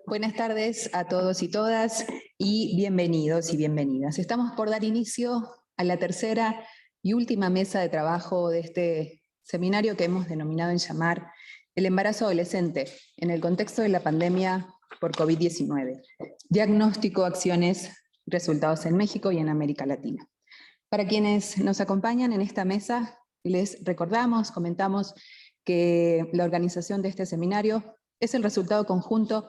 Buenas tardes a todos y todas y bienvenidos y bienvenidas. Estamos por dar inicio a la tercera y última mesa de trabajo de este seminario que hemos denominado en llamar El embarazo adolescente en el contexto de la pandemia por COVID-19. Diagnóstico, acciones, resultados en México y en América Latina. Para quienes nos acompañan en esta mesa, les recordamos, comentamos que la organización de este seminario es el resultado conjunto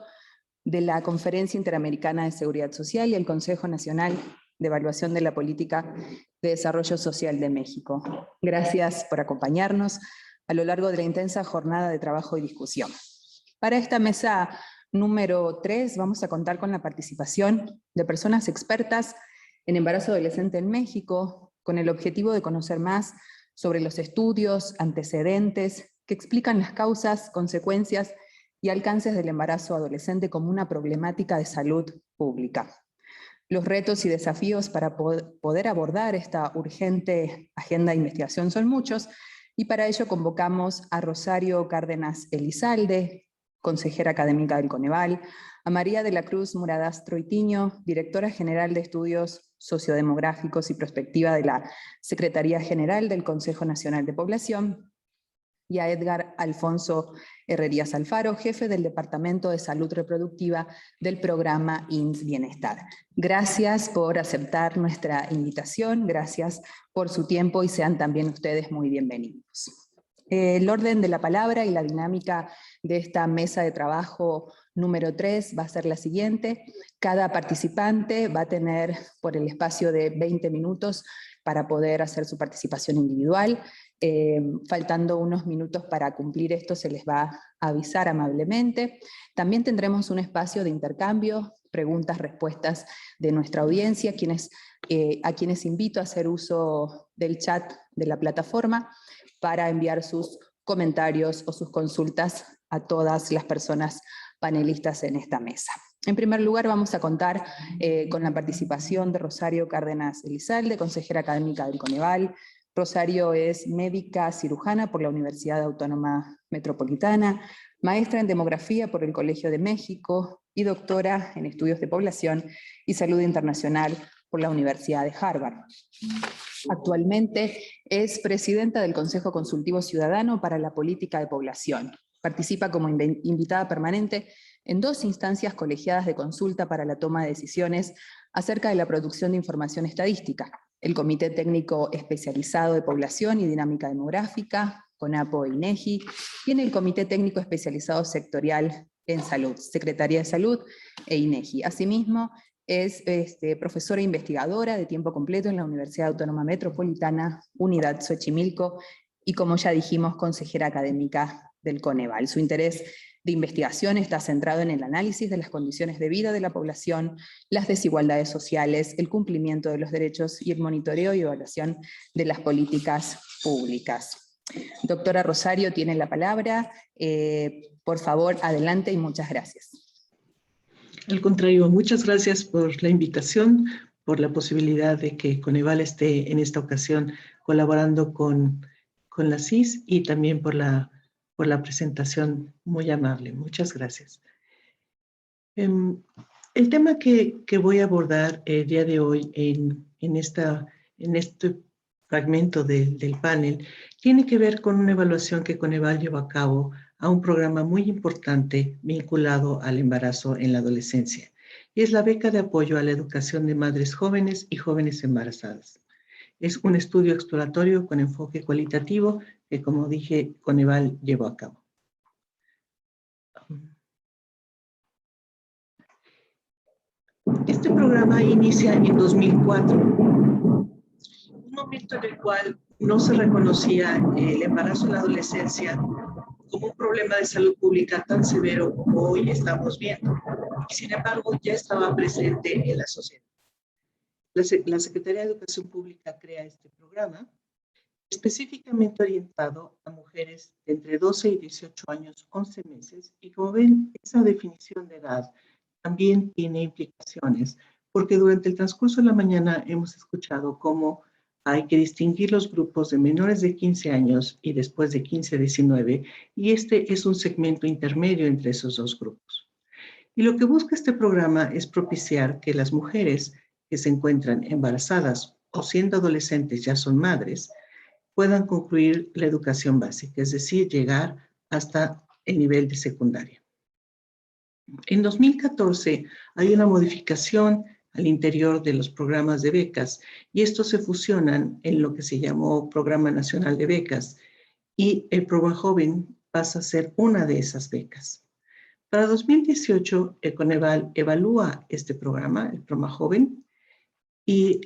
de la Conferencia Interamericana de Seguridad Social y el Consejo Nacional de Evaluación de la Política de Desarrollo Social de México. Gracias por acompañarnos a lo largo de la intensa jornada de trabajo y discusión. Para esta mesa número 3 vamos a contar con la participación de personas expertas en embarazo adolescente en México, con el objetivo de conocer más sobre los estudios, antecedentes, que explican las causas, consecuencias y alcances del embarazo adolescente como una problemática de salud pública. Los retos y desafíos para poder abordar esta urgente agenda de investigación son muchos, y para ello convocamos a Rosario Cárdenas Elizalde, consejera académica del Coneval, a María de la Cruz Muradastro Itiño, directora general de Estudios Sociodemográficos y Prospectiva de la Secretaría General del Consejo Nacional de Población, y a Edgar Alfonso Herrerías Alfaro, jefe del Departamento de Salud Reproductiva del programa INS Bienestar. Gracias por aceptar nuestra invitación, gracias por su tiempo y sean también ustedes muy bienvenidos. El orden de la palabra y la dinámica de esta mesa de trabajo número 3 va a ser la siguiente. Cada participante va a tener por el espacio de 20 minutos para poder hacer su participación individual. Faltando unos minutos para cumplir esto, se les va a avisar amablemente. También tendremos un espacio de intercambio, preguntas, respuestas de nuestra audiencia, a quienes invito a hacer uso del chat de la plataforma para enviar sus comentarios o sus consultas a todas las personas panelistas en esta mesa. En primer lugar, vamos a contar con la participación de Rosario Cárdenas Elizalde, consejera académica del Coneval. Rosario es médica cirujana por la Universidad Autónoma Metropolitana, maestra en demografía por el Colegio de México y doctora en estudios de población y salud internacional por la Universidad de Harvard. Actualmente es presidenta del Consejo Consultivo Ciudadano para la Política de Población. Participa como invitada permanente en 2 instancias colegiadas de consulta para la toma de decisiones acerca de la producción de información estadística: el Comité Técnico Especializado de Población y Dinámica Demográfica, CONAPO e INEGI, y en el Comité Técnico Especializado Sectorial en Salud, Secretaría de Salud e INEGI. Asimismo, es profesora e investigadora de tiempo completo en la Universidad Autónoma Metropolitana, Unidad Xochimilco, y como ya dijimos, consejera académica del Coneval. Su interés de investigación está centrado en el análisis de las condiciones de vida de la población, las desigualdades sociales, el cumplimiento de los derechos y el monitoreo y evaluación de las políticas públicas. Doctora Rosario tiene la palabra. Por favor, adelante y muchas gracias. Al contrario, muchas gracias por la invitación, por la posibilidad de que Coneval esté en esta ocasión colaborando con la CIS y también por la presentación muy amable. Muchas gracias. El tema que voy a abordar el día de hoy en este fragmento del panel tiene que ver con una evaluación que Coneval llevó a cabo a un programa muy importante vinculado al embarazo en la adolescencia. Y es la beca de apoyo a la educación de madres jóvenes y jóvenes embarazadas. Es un estudio exploratorio con enfoque cualitativo que, como dije, Coneval llevó a cabo. Este programa inicia en 2004, un momento en el cual no se reconocía el embarazo en la adolescencia como un problema de salud pública tan severo como hoy estamos viendo. Y sin embargo, ya estaba presente en la sociedad. La Secretaría de Educación Pública crea este programa, específicamente orientado a mujeres de entre 12 y 18 años, 11 meses, y como ven, esa definición de edad también tiene implicaciones, porque durante el transcurso de la mañana hemos escuchado cómo Hay que distinguir los grupos de menores de 15 años y después de 15 a 19, y este es un segmento intermedio entre esos dos grupos. Y lo que busca este programa es propiciar que las mujeres que se encuentran embarazadas o siendo adolescentes ya son madres, puedan concluir la educación básica, es decir, llegar hasta el nivel de secundaria. En 2014 hay una modificación al interior de los programas de becas y estos se fusionan en lo que se llamó Programa Nacional de Becas y el Programa Joven pasa a ser una de esas becas. Para 2018, el Coneval evalúa este programa, el Programa Joven, y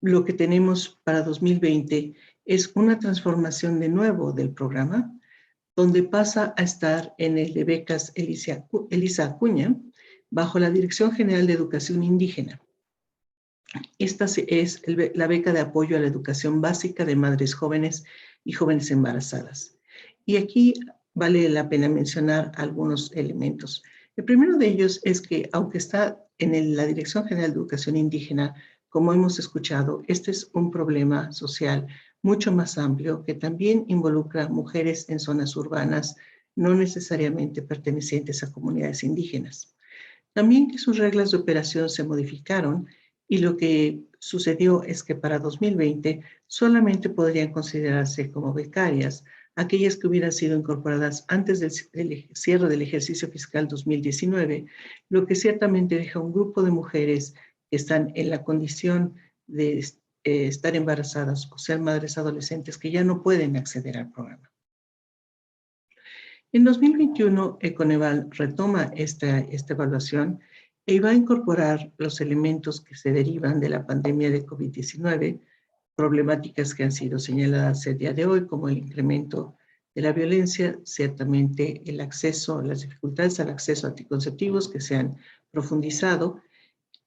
lo que tenemos para 2020 es una transformación de nuevo del programa, donde pasa a estar en el de becas Elisa Acuña, bajo la Dirección General de Educación Indígena. Esta es la beca de apoyo a la educación básica de madres jóvenes y jóvenes embarazadas. Y aquí vale la pena mencionar algunos elementos. El primero de ellos es que, aunque está en la Dirección General de Educación Indígena, como hemos escuchado, este es un problema social mucho más amplio que también involucra mujeres en zonas urbanas, no necesariamente pertenecientes a comunidades indígenas. También que sus reglas de operación se modificaron y lo que sucedió es que para 2020 solamente podrían considerarse como becarias aquellas que hubieran sido incorporadas antes del cierre del ejercicio fiscal 2019, lo que ciertamente deja un grupo de mujeres que están en la condición de estar embarazadas o ser madres adolescentes que ya no pueden acceder al programa. En 2021, el Coneval retoma esta evaluación e va a incorporar los elementos que se derivan de la pandemia de COVID-19, problemáticas que han sido señaladas el día de hoy, como el incremento de la violencia, ciertamente el acceso, las dificultades al acceso a anticonceptivos que se han profundizado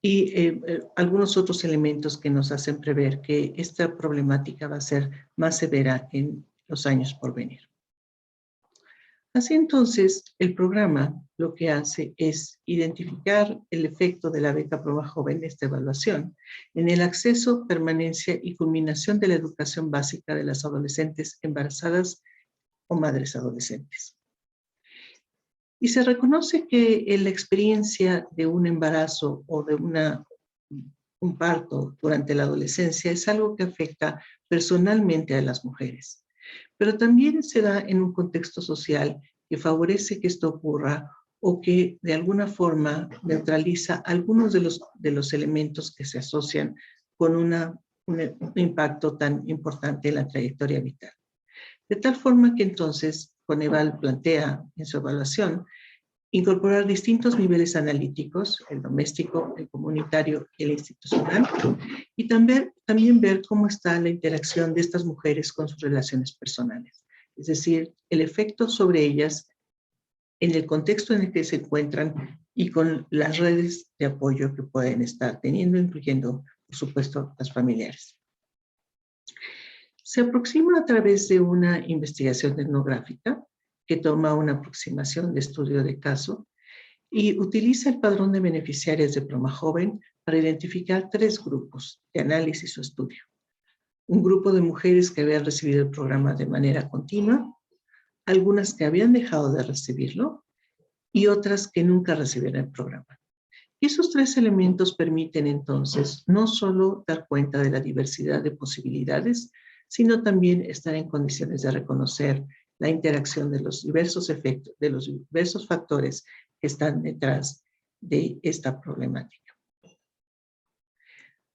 y algunos otros elementos que nos hacen prever que esta problemática va a ser más severa en los años por venir. Así entonces, el programa lo que hace es identificar el efecto de la beca Programa Joven, esta evaluación, en el acceso, permanencia y culminación de la educación básica de las adolescentes embarazadas o madres adolescentes. Y se reconoce que la experiencia de un embarazo o de un parto durante la adolescencia es algo que afecta personalmente a las mujeres, pero también se da en un contexto social que favorece que esto ocurra o que de alguna forma neutraliza algunos de los elementos que se asocian con un impacto tan importante en la trayectoria vital. De tal forma que entonces Coneval plantea en su evaluación incorporar distintos niveles analíticos, el doméstico, el comunitario y el institucional, y también ver cómo está la interacción de estas mujeres con sus relaciones personales, es decir, el efecto sobre ellas en el contexto en el que se encuentran y con las redes de apoyo que pueden estar teniendo, incluyendo, por supuesto, las familiares. Se aproxima a través de una investigación etnográfica que toma una aproximación de estudio de caso y utiliza el padrón de beneficiarias de Programa Joven para identificar 3 grupos de análisis o estudio. Un grupo de mujeres que habían recibido el programa de manera continua, algunas que habían dejado de recibirlo y otras que nunca recibieron el programa. Y esos 3 elementos permiten entonces no solo dar cuenta de la diversidad de posibilidades, sino también estar en condiciones de reconocer la interacción de los diversos efectos, de los diversos factores que están detrás de esta problemática.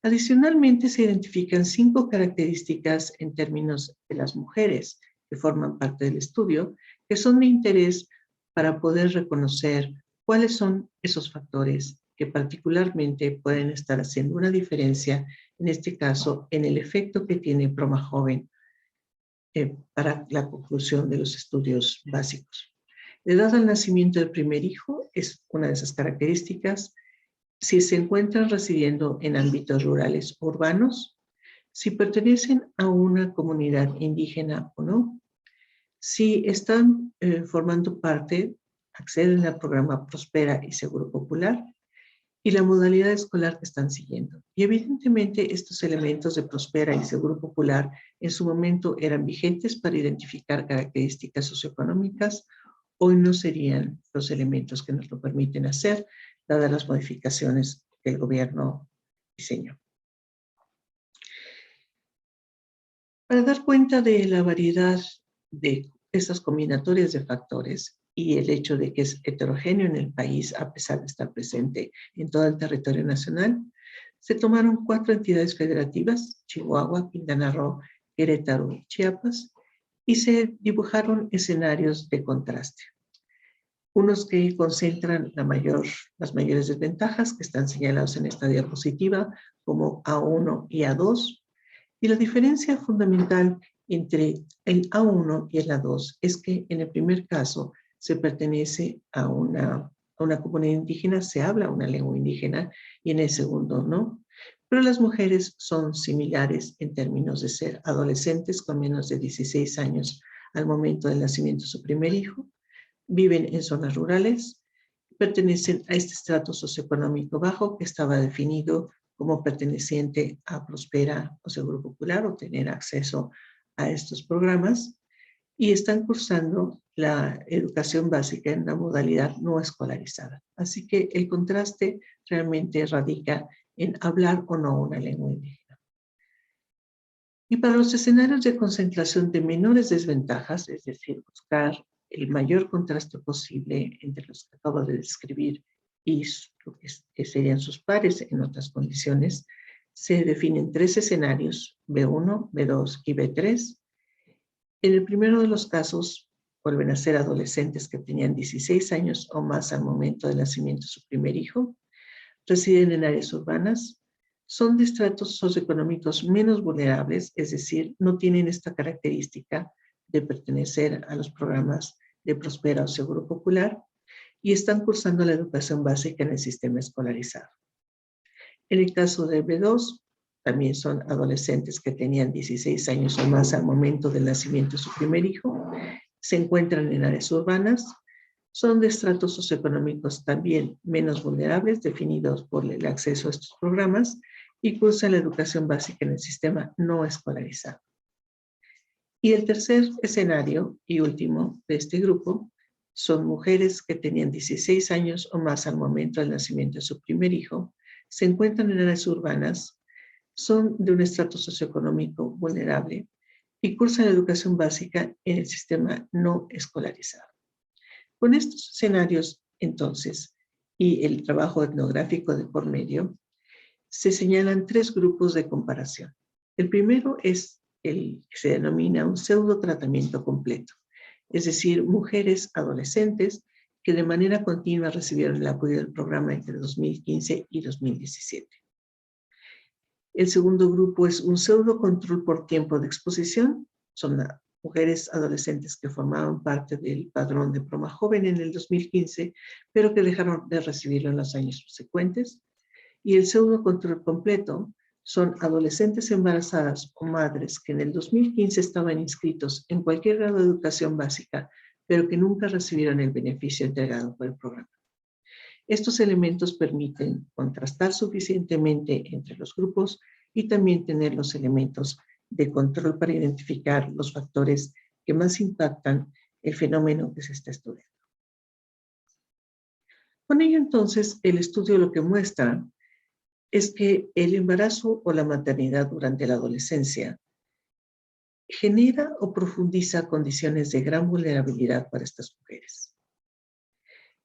Adicionalmente, se identifican 5 características en términos de las mujeres que forman parte del estudio, que son de interés para poder reconocer cuáles son esos factores que particularmente pueden estar haciendo una diferencia, en este caso, en el efecto que tiene Programa Joven para la conclusión de los estudios básicos. La edad al nacimiento del primer hijo es una de esas características. Si se encuentran residiendo en ámbitos rurales o urbanos, si pertenecen a una comunidad indígena o no, si están formando parte, acceden al programa Prospera y Seguro Popular, y la modalidad escolar que están siguiendo. Y evidentemente estos elementos de Prospera y Seguro Popular en su momento eran vigentes para identificar características socioeconómicas. Hoy no serían los elementos que nos lo permiten hacer, dadas las modificaciones que el gobierno diseñó. Para dar cuenta de la variedad de estas combinatorias de factores y el hecho de que es heterogéneo en el país a pesar de estar presente en todo el territorio nacional, se tomaron 4 entidades federativas, Chihuahua, Quintana Roo, Querétaro y Chiapas, y se dibujaron escenarios de contraste. Unos que concentran las mayores desventajas que están señalados en esta diapositiva como A1 y A2, y la diferencia fundamental entre el A1 y el A2 es que en el primer caso se pertenece a una comunidad indígena, se habla una lengua indígena, y en el segundo no. Pero las mujeres son similares en términos de ser adolescentes con menos de 16 años al momento del nacimiento de su primer hijo, viven en zonas rurales, pertenecen a este estrato socioeconómico bajo que estaba definido como perteneciente a Prospera o Seguro Popular o tener acceso a estos programas, y están cursando la educación básica en la modalidad no escolarizada. Así que el contraste realmente radica en hablar o no una lengua indígena. Y para los escenarios de concentración de menores desventajas, es decir, buscar el mayor contraste posible entre los que acabo de describir y lo que serían sus pares en otras condiciones, se definen 3 escenarios, B1, B2 y B3. En el primero de los casos, vuelven a ser adolescentes que tenían 16 años o más al momento del nacimiento de su primer hijo, residen en áreas urbanas, son de estratos socioeconómicos menos vulnerables, es decir, no tienen esta característica de pertenecer a los programas de Prospera o Seguro Popular, y están cursando la educación básica en el sistema escolarizado. En el caso de B2, también son adolescentes que tenían 16 años o más al momento del nacimiento de su primer hijo, se encuentran en áreas urbanas, son de estratos socioeconómicos también menos vulnerables, definidos por el acceso a estos programas, y cursan la educación básica en el sistema no escolarizado. Y el tercer escenario y último de este grupo son mujeres que tenían 16 años o más al momento del nacimiento de su primer hijo, se encuentran en áreas urbanas, son de un estrato socioeconómico vulnerable y cursan la educación básica en el sistema no escolarizado. Con estos escenarios, entonces, y el trabajo etnográfico de por medio, se señalan 3 grupos de comparación. El primero es el que se denomina un pseudo tratamiento completo, es decir, mujeres adolescentes que de manera continua recibieron el apoyo del programa entre 2015 y 2017. El segundo grupo es un pseudo control por tiempo de exposición, son mujeres adolescentes que formaban parte del padrón de Promajoven en el 2015, pero que dejaron de recibirlo en los años subsecuentes. Y el pseudo control completo son adolescentes embarazadas o madres que en el 2015 estaban inscritos en cualquier grado de educación básica, pero que nunca recibieron el beneficio entregado por el programa. Estos elementos permiten contrastar suficientemente entre los grupos y también tener los elementos de control para identificar los factores que más impactan el fenómeno que se está estudiando. Con ello, entonces, el estudio lo que muestra es que el embarazo o la maternidad durante la adolescencia genera o profundiza condiciones de gran vulnerabilidad para estas mujeres.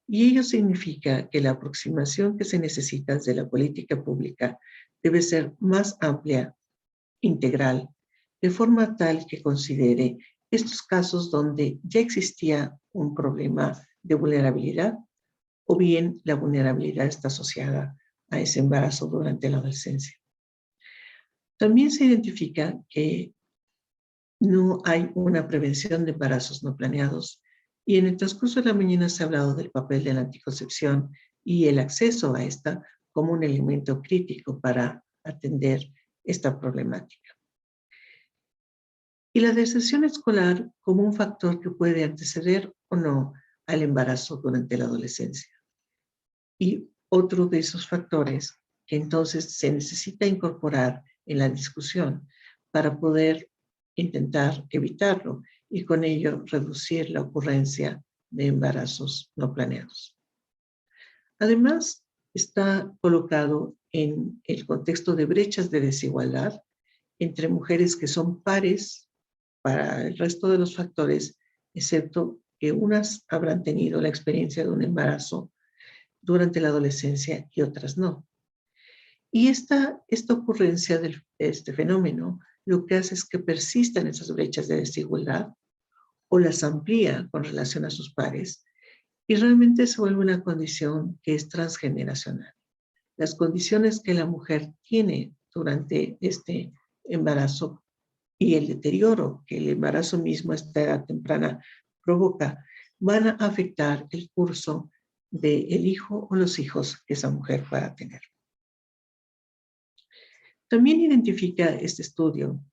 Y ello significa que la aproximación que se necesita de la política pública debe ser más amplia, integral, de forma tal que considere estos casos donde ya existía un problema de vulnerabilidad o bien la vulnerabilidad está asociada a ese embarazo durante la adolescencia. También se identifica que no hay una prevención de embarazos no planeados, y en el transcurso de la mañana se ha hablado del papel de la anticoncepción y el acceso a esta como un elemento crítico para atender esta problemática. Y la deserción escolar como un factor que puede anteceder o no al embarazo durante la adolescencia. Y otro de esos factores que entonces se necesita incorporar en la discusión para poder intentar evitarlo y con ello reducir la ocurrencia de embarazos no planeados. Además, está colocado en el contexto de brechas de desigualdad entre mujeres que son pares para el resto de los factores, excepto que unas habrán tenido la experiencia de un embarazo durante la adolescencia y otras no. Y esta ocurrencia de este fenómeno lo que hace es que persistan esas brechas de desigualdad o las amplía con relación a sus pares y realmente se vuelve una condición que es transgeneracional. Las condiciones que la mujer tiene durante este embarazo y el deterioro que el embarazo mismo a esta edad temprana provoca van a afectar el curso del hijo o los hijos que esa mujer pueda tener. También identifica este estudio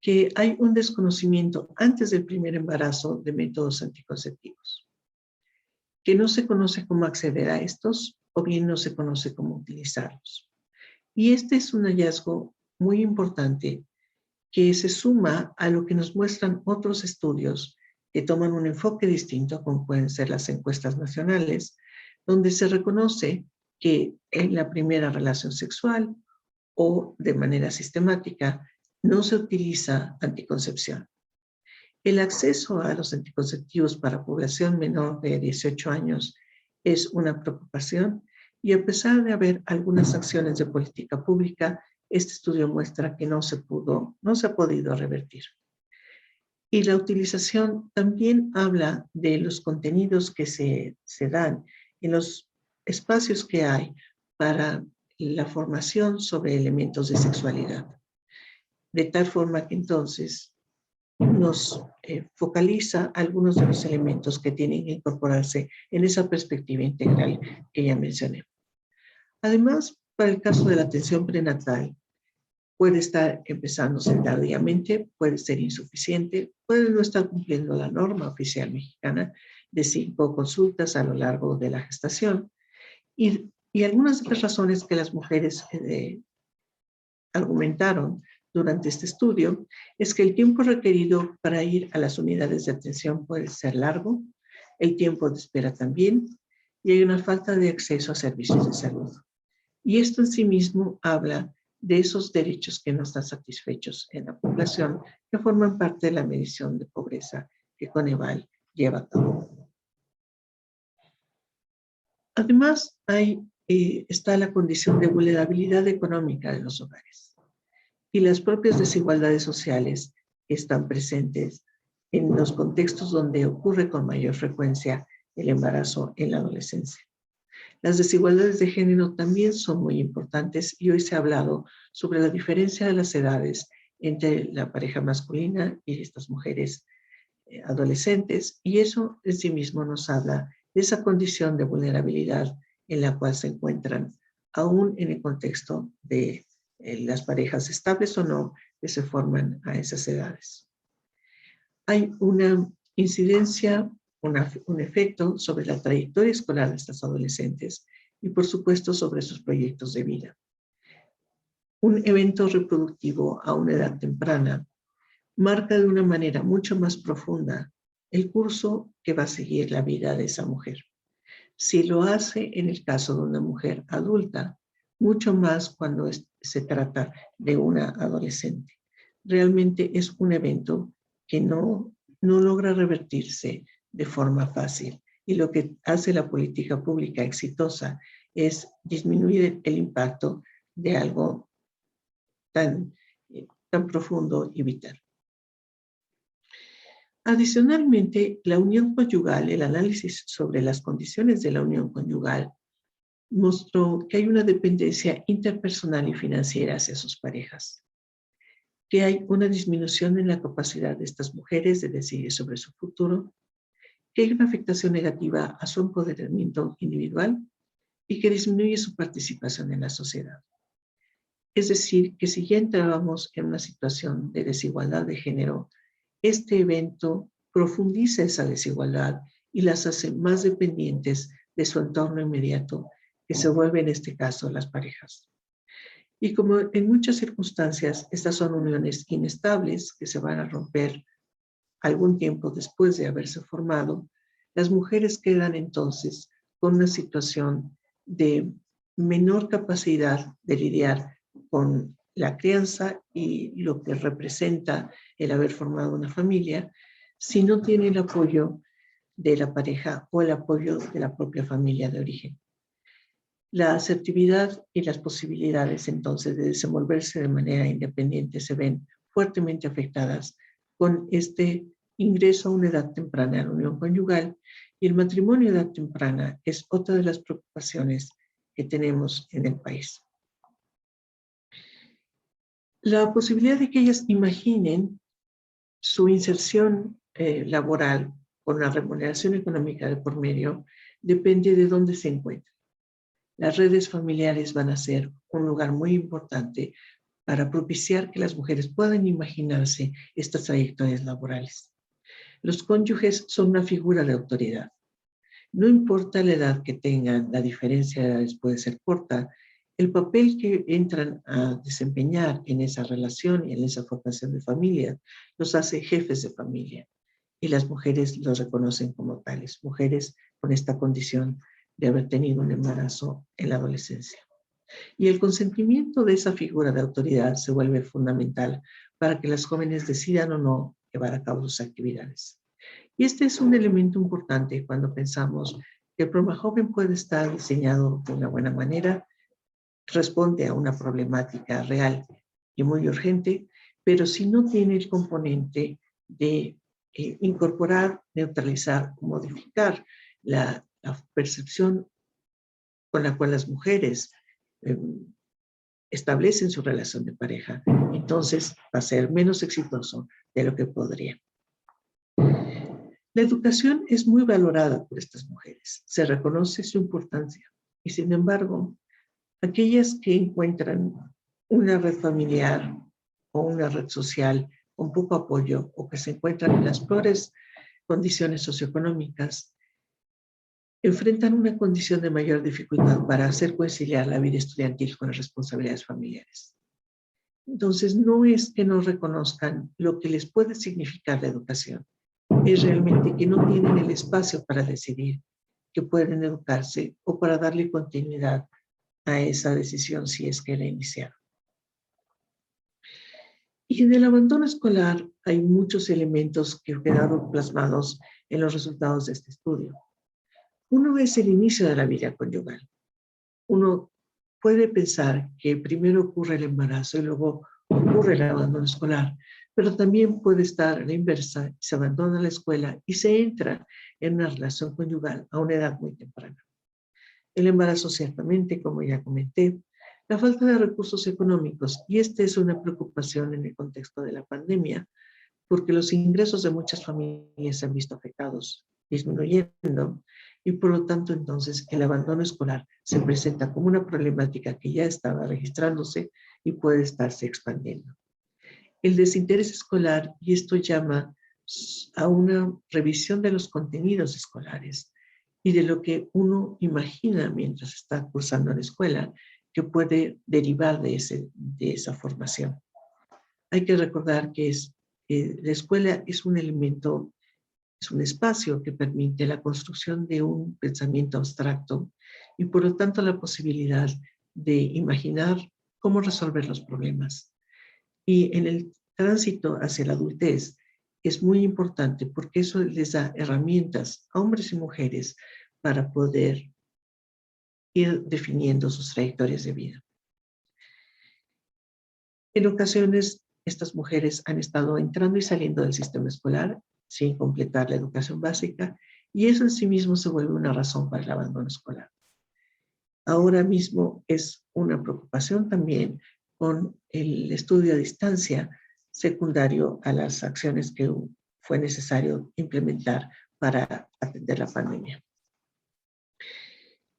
que hay un desconocimiento antes del primer embarazo de métodos anticonceptivos, que no se conoce cómo acceder a estos o bien no se conoce cómo utilizarlos. Y este es un hallazgo muy importante que se suma a lo que nos muestran otros estudios que toman un enfoque distinto, como pueden ser las encuestas nacionales, donde se reconoce que en la primera relación sexual o de manera sistemática no se utiliza anticoncepción. El acceso a los anticonceptivos para población menor de 18 años es una preocupación y a pesar de haber algunas acciones de política pública, este estudio muestra que no se ha podido revertir. Y la utilización también habla de los contenidos que se dan en los espacios que hay para la formación sobre elementos de sexualidad. De tal forma que entonces nos focaliza algunos de los elementos que tienen que incorporarse en esa perspectiva integral que ya mencioné. Además, para el caso de la atención prenatal, puede estar empezándose tardíamente, puede ser insuficiente, puede no estar cumpliendo la norma oficial mexicana de 5 consultas a lo largo de la gestación. Y algunas de las razones que las mujeres argumentaron durante este estudio es que el tiempo requerido para ir a las unidades de atención puede ser largo, el tiempo de espera también, y hay una falta de acceso a servicios de salud. Y esto en sí mismo habla de esos derechos que no están satisfechos en la población, que forman parte de la medición de pobreza que Coneval lleva a cabo. Además, está la condición de vulnerabilidad económica de los hogares y las propias desigualdades sociales que están presentes en los contextos donde ocurre con mayor frecuencia el embarazo en la adolescencia. Las desigualdades de género también son muy importantes y hoy se ha hablado sobre la diferencia de las edades entre la pareja masculina y estas mujeres adolescentes, y eso en sí mismo nos habla de esa condición de vulnerabilidad en la cual se encuentran aún en el contexto de las parejas estables o no que se forman a esas edades. Hay una incidencia, un efecto sobre la trayectoria escolar de estas adolescentes y por supuesto sobre sus proyectos de vida. Un evento reproductivo a una edad temprana marca de una manera mucho más profunda el curso que va a seguir la vida de esa mujer. Si lo hace en el caso de una mujer adulta, mucho más cuando se trata de una adolescente. Realmente es un evento que no logra revertirse de forma fácil. Y lo que hace la política pública exitosa es disminuir el impacto de algo tan profundo y vital. Adicionalmente, la unión conyugal, el análisis sobre las condiciones de la unión conyugal, mostró que hay una dependencia interpersonal y financiera hacia sus parejas, que hay una disminución en la capacidad de estas mujeres de decidir sobre su futuro, que hay una afectación negativa a su empoderamiento individual y que disminuye su participación en la sociedad. Es decir, que si ya entrábamos en una situación de desigualdad de género, este evento profundiza esa desigualdad y las hace más dependientes de su entorno inmediato, que se vuelve en este caso las parejas. Y como en muchas circunstancias, estas son uniones inestables que se van a romper algún tiempo después de haberse formado, las mujeres quedan entonces con una situación de menor capacidad de lidiar con la crianza y lo que representa el haber formado una familia, si no tiene el apoyo de la pareja o el apoyo de la propia familia de origen. La asertividad y las posibilidades entonces de desenvolverse de manera independiente se ven fuertemente afectadas con este ingreso a una edad temprana a la unión conyugal, y el matrimonio a edad temprana es otra de las preocupaciones que tenemos en el país. La posibilidad de que ellas imaginen su inserción laboral con la remuneración económica de por medio depende de dónde se encuentren. Las redes familiares van a ser un lugar muy importante para propiciar que las mujeres puedan imaginarse estas trayectorias laborales. Los cónyuges son una figura de autoridad. No importa la edad que tengan, la diferencia de edades puede ser corta, el papel que entran a desempeñar en esa relación y en esa formación de familia los hace jefes de familia, y las mujeres los reconocen como tales, mujeres con esta condición de haber tenido un embarazo en la adolescencia. Y el consentimiento de esa figura de autoridad se vuelve fundamental para que las jóvenes decidan o no llevar a cabo sus actividades. Y este es un elemento importante cuando pensamos que el programa joven puede estar diseñado de una buena manera, responde a una problemática real y muy urgente, pero si no tiene el componente de incorporar, neutralizar o modificar la percepción con la cual las mujeres establecen su relación de pareja, entonces va a ser menos exitoso de lo que podría. La educación es muy valorada por estas mujeres, se reconoce su importancia y sin embargo, aquellas que encuentran una red familiar o una red social con poco apoyo o que se encuentran en las peores condiciones socioeconómicas, enfrentan una condición de mayor dificultad para hacer conciliar la vida estudiantil con las responsabilidades familiares. Entonces, no es que no reconozcan lo que les puede significar la educación, es realmente que no tienen el espacio para decidir que pueden educarse o para darle continuidad a esa decisión si es que la iniciaron. Y en el abandono escolar hay muchos elementos que quedaron plasmados en los resultados de este estudio. Uno es el inicio de la vida conyugal. Uno puede pensar que primero ocurre el embarazo y luego ocurre el abandono escolar, pero también puede estar a la inversa, se abandona la escuela y se entra en una relación conyugal a una edad muy temprana. El embarazo ciertamente, como ya comenté, la falta de recursos económicos, y esta es una preocupación en el contexto de la pandemia, porque los ingresos de muchas familias se han visto afectados, disminuyendo, y por lo tanto entonces el abandono escolar se presenta como una problemática que ya estaba registrándose y puede estarse expandiendo. El desinterés escolar, y esto llama a una revisión de los contenidos escolares y de lo que uno imagina mientras está cursando la escuela que puede derivar de esa formación. Hay que recordar que la escuela es un elemento, es un espacio que permite la construcción de un pensamiento abstracto y por lo tanto la posibilidad de imaginar cómo resolver los problemas. Y en el tránsito hacia la adultez es muy importante porque eso les da herramientas a hombres y mujeres para poder ir definiendo sus trayectorias de vida. En ocasiones, estas mujeres han estado entrando y saliendo del sistema escolar sin completar la educación básica y eso en sí mismo se vuelve una razón para el abandono escolar. Ahora mismo es una preocupación también con el estudio a distancia secundario a las acciones que fue necesario implementar para atender la pandemia.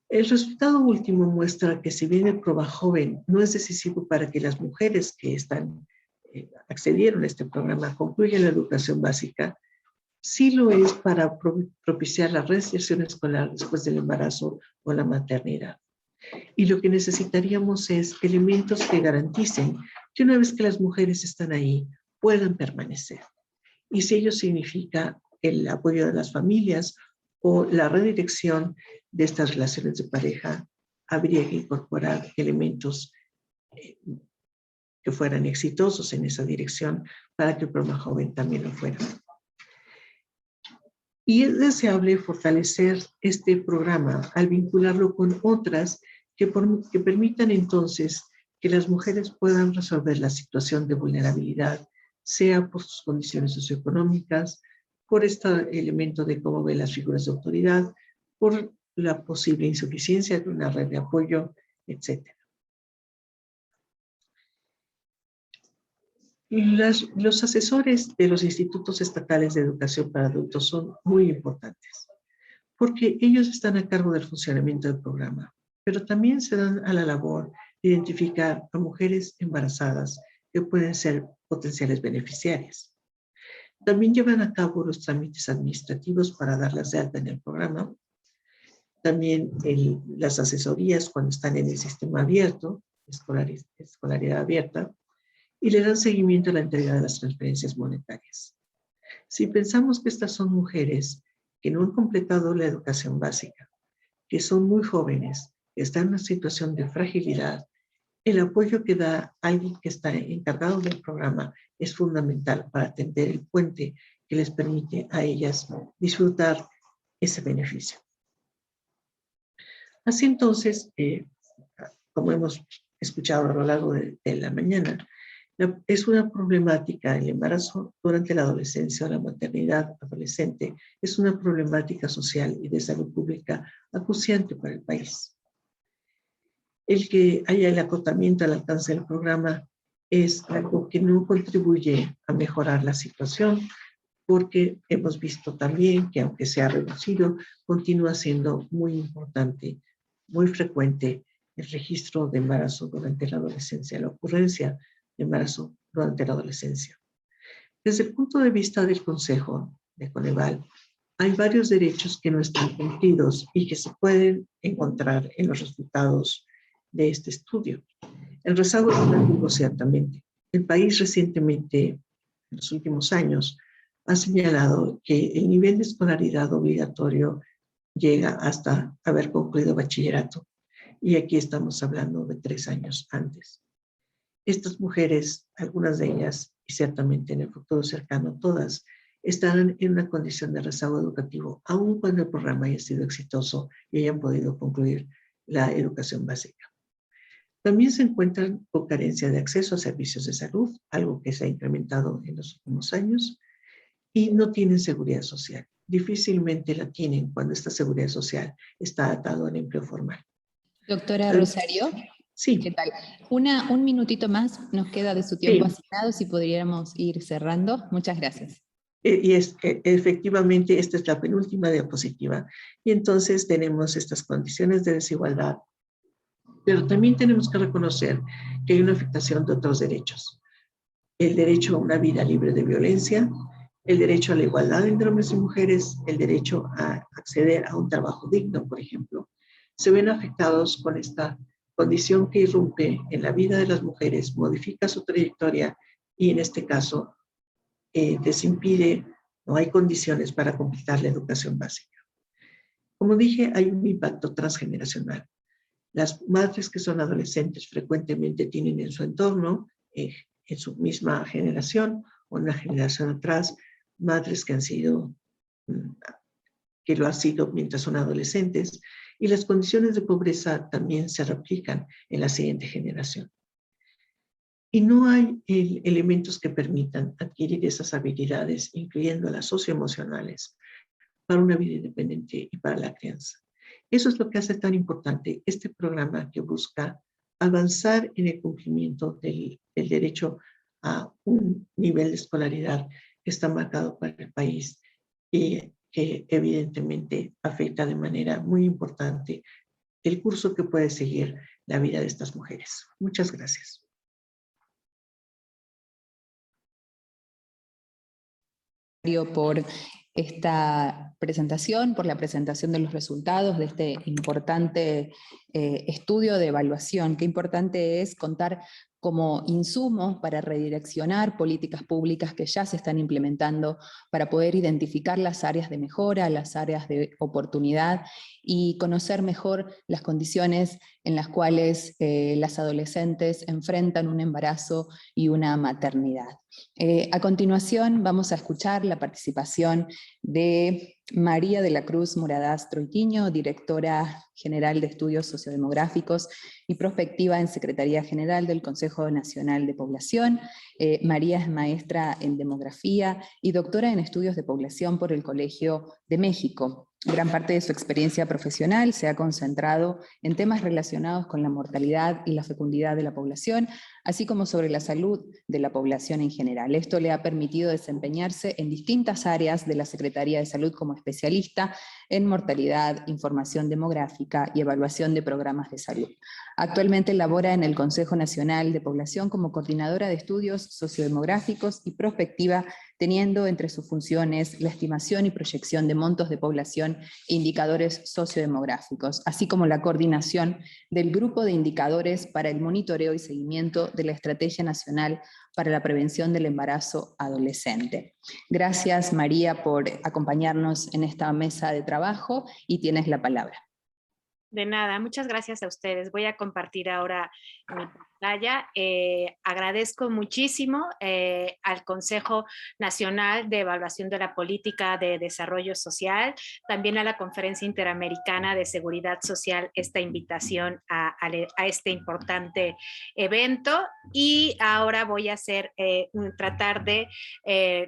El resultado último muestra que si bien el programa joven no es decisivo para que las mujeres que accedieron a este programa concluyan la educación básica, sí lo es para propiciar la reinserción escolar después del embarazo o la maternidad. Y lo que necesitaríamos es elementos que garanticen que una vez que las mujeres están ahí, puedan permanecer. Y si ello significa el apoyo de las familias o la redirección de estas relaciones de pareja, habría que incorporar elementos que fueran exitosos en esa dirección para que el programa joven también lo fuera. Y es deseable fortalecer este programa al vincularlo con otras que permitan entonces que las mujeres puedan resolver la situación de vulnerabilidad, sea por sus condiciones socioeconómicas, por este elemento de cómo ven las figuras de autoridad, por la posible insuficiencia de una red de apoyo, etc. Los asesores de los institutos estatales de educación para adultos son muy importantes, porque ellos están a cargo del funcionamiento del programa, pero también se dan a la labor de identificar a mujeres embarazadas que pueden ser potenciales beneficiarias. También llevan a cabo los trámites administrativos para darlas de alta en el programa, también las asesorías cuando están en el sistema abierto, escolaridad abierta, y le dan seguimiento a la entrega de las transferencias monetarias. Si pensamos que estas son mujeres que no han completado la educación básica, que son muy jóvenes, que están en una situación de fragilidad, el apoyo que da alguien que está encargado del programa es fundamental para tender el puente que les permite a ellas disfrutar ese beneficio. Así entonces, como hemos escuchado a lo largo de la mañana, es una problemática el embarazo durante la adolescencia o la maternidad adolescente. Es una problemática social y de salud pública acuciante para el país. El que haya el acotamiento al alcance del programa es algo que no contribuye a mejorar la situación, porque hemos visto también que aunque se ha reducido, continúa siendo muy importante, muy frecuente el registro de embarazo durante la adolescencia, la ocurrencia de embarazo durante la adolescencia. Desde el punto de vista del Consejo de Coneval, hay varios derechos que no están cumplidos y que se pueden encontrar en los resultados de este estudio. El rezago educativo, ciertamente. El país recientemente, en los últimos años, ha señalado que el nivel de escolaridad obligatorio llega hasta haber concluido bachillerato. Y aquí estamos hablando de 3 años antes. Estas mujeres, algunas de ellas, y ciertamente en el futuro cercano todas, estarán en una condición de rezago educativo, aun cuando el programa haya sido exitoso y hayan podido concluir la educación básica. También se encuentran con carencia de acceso a servicios de salud, algo que se ha incrementado en los últimos años, y no tienen seguridad social. Difícilmente la tienen cuando esta seguridad social está atado al empleo formal. Doctora Rosario, sí. ¿Qué tal? Un minutito más nos queda de su tiempo asignado, si podríamos ir cerrando. Muchas gracias. Y efectivamente, esta es la penúltima diapositiva. Y entonces tenemos estas condiciones de desigualdad, pero también tenemos que reconocer que hay una afectación de otros derechos. El derecho a una vida libre de violencia, el derecho a la igualdad entre hombres y mujeres, el derecho a acceder a un trabajo digno, por ejemplo, se ven afectados con esta condición que irrumpe en la vida de las mujeres, modifica su trayectoria y en este caso les impide, no hay condiciones para completar la educación básica. Como dije, hay un impacto transgeneracional. Las madres que son adolescentes frecuentemente tienen en su entorno, en su misma generación o una generación atrás, madres que han sido, que lo han sido mientras son adolescentes, y las condiciones de pobreza también se replican en la siguiente generación. Y no hay elementos que permitan adquirir esas habilidades, incluyendo las socioemocionales, para una vida independiente y para la crianza. Eso es lo que hace tan importante este programa que busca avanzar en el cumplimiento del derecho a un nivel de escolaridad que está marcado para el país y que evidentemente afecta de manera muy importante el curso que puede seguir la vida de estas mujeres. Muchas gracias. Por esta presentación, por la presentación de los resultados de este importante estudio de evaluación. Qué importante es contar como insumo para redireccionar políticas públicas que ya se están implementando para poder identificar las áreas de mejora, las áreas de oportunidad y conocer mejor las condiciones en las cuales las adolescentes enfrentan un embarazo y una maternidad. A continuación vamos a escuchar la participación de María de la Cruz Moradás Troitiño, directora general de Estudios Sociodemográficos y Prospectiva en Secretaría General del Consejo Nacional de Población. María es maestra en Demografía y doctora en Estudios de Población por el Colegio de México. Gran parte de su experiencia profesional se ha concentrado en temas relacionados con la mortalidad y la fecundidad de la población, así como sobre la salud de la población en general. Esto le ha permitido desempeñarse en distintas áreas de la Secretaría de Salud como especialista en mortalidad, información demográfica y evaluación de programas de salud. Actualmente labora en el Consejo Nacional de Población como coordinadora de estudios sociodemográficos y prospectiva, teniendo entre sus funciones la estimación y proyección de montos de población e indicadores sociodemográficos, así como la coordinación del grupo de indicadores para el monitoreo y seguimiento de la Estrategia Nacional para la Prevención del Embarazo Adolescente. Gracias, María, por acompañarnos en esta mesa de trabajo y tienes la palabra. De nada, muchas gracias a ustedes. Voy a compartir ahora mi pantalla. Agradezco muchísimo al Consejo Nacional de Evaluación de la Política de Desarrollo Social, también a la Conferencia Interamericana de Seguridad Social, esta invitación a este importante evento. Y ahora voy a tratar de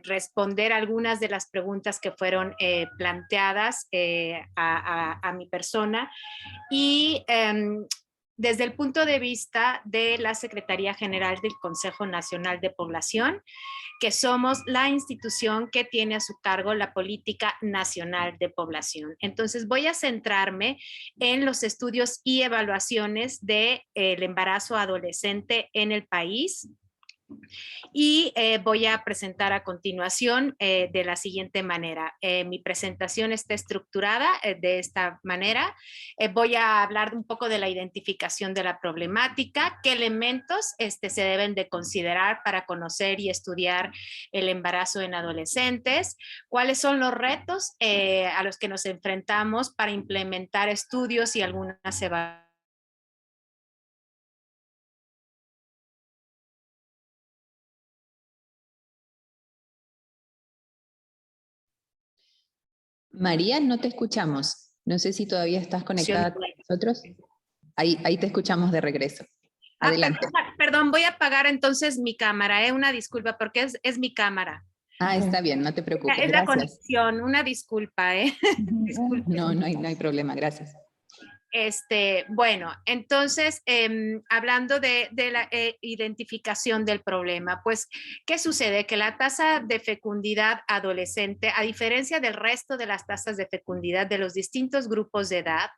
responder algunas de las preguntas que fueron planteadas a mi persona. Y desde el punto de vista de la Secretaría General del Consejo Nacional de Población, que somos la institución que tiene a su cargo la Política Nacional de Población. Entonces voy a centrarme en los estudios y evaluaciones del embarazo adolescente en el país. Y voy a presentar a continuación de la siguiente manera. Mi presentación está estructurada de esta manera. Voy a hablar un poco de la identificación de la problemática, qué elementos se deben de considerar para conocer y estudiar el embarazo en adolescentes, cuáles son los retos a los que nos enfrentamos para implementar estudios y algunas evaluaciones. María, no te escuchamos. No sé si todavía estás conectada con nosotros. Ahí te escuchamos de regreso. Adelante. Perdón, voy a apagar entonces mi cámara, una disculpa, porque es mi cámara. Está bien, no te preocupes. Es la Gracias. conexión, una disculpa. No hay problema, gracias. Bueno, entonces, hablando de la identificación del problema, pues, ¿qué sucede? Que la tasa de fecundidad adolescente, a diferencia del resto de las tasas de fecundidad de los distintos grupos de edad,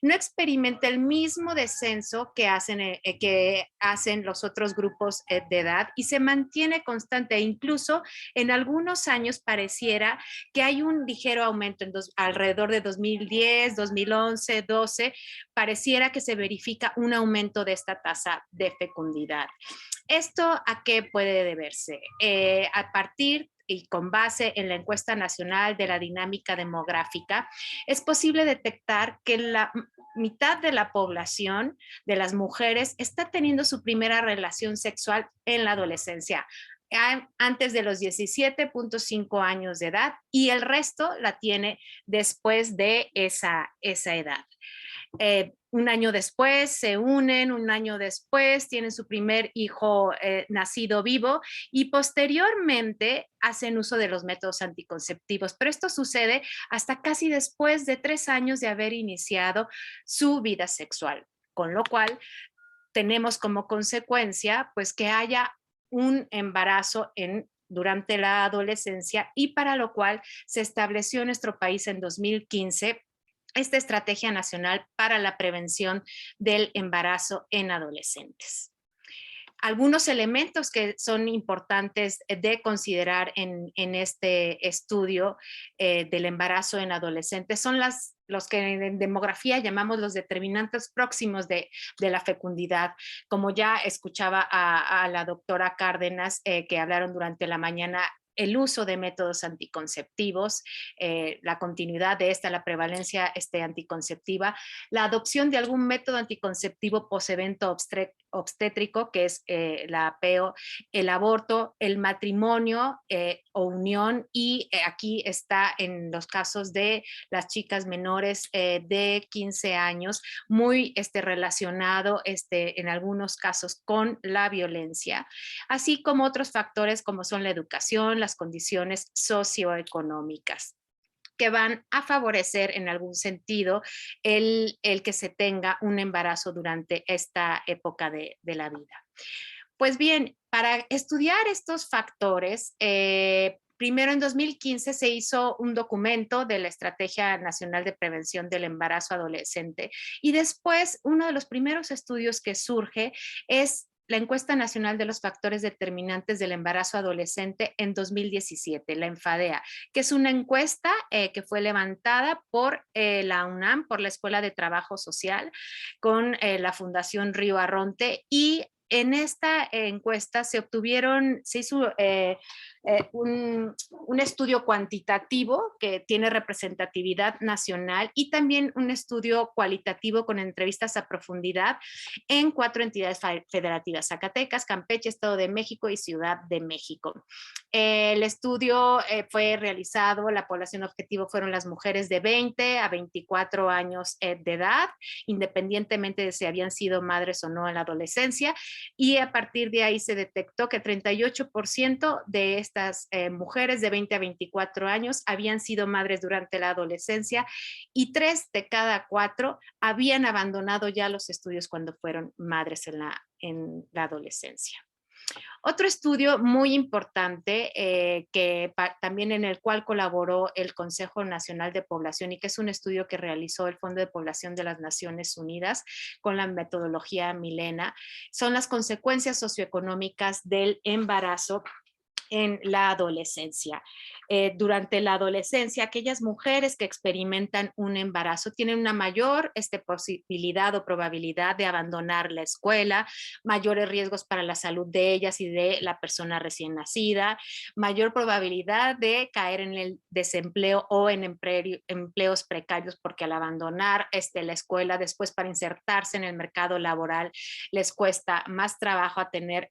no experimenta el mismo descenso que hacen los otros grupos de edad y se mantiene constante. Incluso en algunos años pareciera que hay un ligero aumento alrededor de 2010, 2011, 12, pareciera que se verifica un aumento de esta tasa de fecundidad. ¿Esto a qué puede deberse? A partir y con base en la encuesta nacional de la dinámica demográfica, es posible detectar que la mitad de la población de las mujeres está teniendo su primera relación sexual en la adolescencia, antes de los 17.5 años de edad, y el resto la tiene después de esa edad. Un año después se unen, un año después tienen su primer hijo nacido vivo y posteriormente hacen uso de los métodos anticonceptivos. Pero esto sucede hasta casi después de 3 años de haber iniciado su vida sexual, con lo cual tenemos como consecuencia pues que haya un embarazo durante la adolescencia, y para lo cual se estableció en nuestro país en 2015 esta Estrategia Nacional para la Prevención del Embarazo en Adolescentes. Algunos elementos que son importantes de considerar en este estudio del embarazo en adolescentes son los que en demografía llamamos los determinantes próximos de la fecundidad. Como ya escuchaba a la doctora Cárdenas que hablaron durante la mañana, el uso de métodos anticonceptivos, la continuidad de la prevalencia anticonceptiva, la adopción de algún método anticonceptivo posevento obstétrico, que es la apeo, el aborto, el matrimonio o unión, y aquí está en los casos de las chicas menores de 15 años, muy relacionado en algunos casos con la violencia, así como otros factores como son la educación, las condiciones socioeconómicas, que van a favorecer en algún sentido el que se tenga un embarazo durante esta época de la vida. Pues bien, para estudiar estos factores, primero en 2015 se hizo un documento de la Estrategia Nacional de Prevención del Embarazo Adolescente, y después uno de los primeros estudios que surge es la Encuesta Nacional de los Factores Determinantes del Embarazo Adolescente en 2017, la ENFADEA, que es una encuesta que fue levantada por la UNAM, por la Escuela de Trabajo Social, con la Fundación Río Arronte, y en esta encuesta se hizo un estudio cuantitativo que tiene representatividad nacional, y también un estudio cualitativo con entrevistas a profundidad en 4 entidades federativas: Zacatecas, Campeche, Estado de México y Ciudad de México. El estudio fue realizado, la población objetivo fueron las mujeres de 20 a 24 años de edad, independientemente de si habían sido madres o no en la adolescencia, y a partir de ahí se detectó que 38% de estas mujeres de 20 a 24 años habían sido madres durante la adolescencia, y 3 de cada 4 habían abandonado ya los estudios cuando fueron madres en la adolescencia. Otro estudio muy importante también en el cual colaboró el Consejo Nacional de Población, y que es un estudio que realizó el Fondo de Población de las Naciones Unidas con la metodología Milena, son las consecuencias socioeconómicas del embarazo en la adolescencia. Durante la adolescencia, aquellas mujeres que experimentan un embarazo tienen una mayor posibilidad o probabilidad de abandonar la escuela, mayores riesgos para la salud de ellas y de la persona recién nacida, mayor probabilidad de caer en el desempleo o en empleos precarios, porque al abandonar la escuela, después para insertarse en el mercado laboral les cuesta más trabajo a tener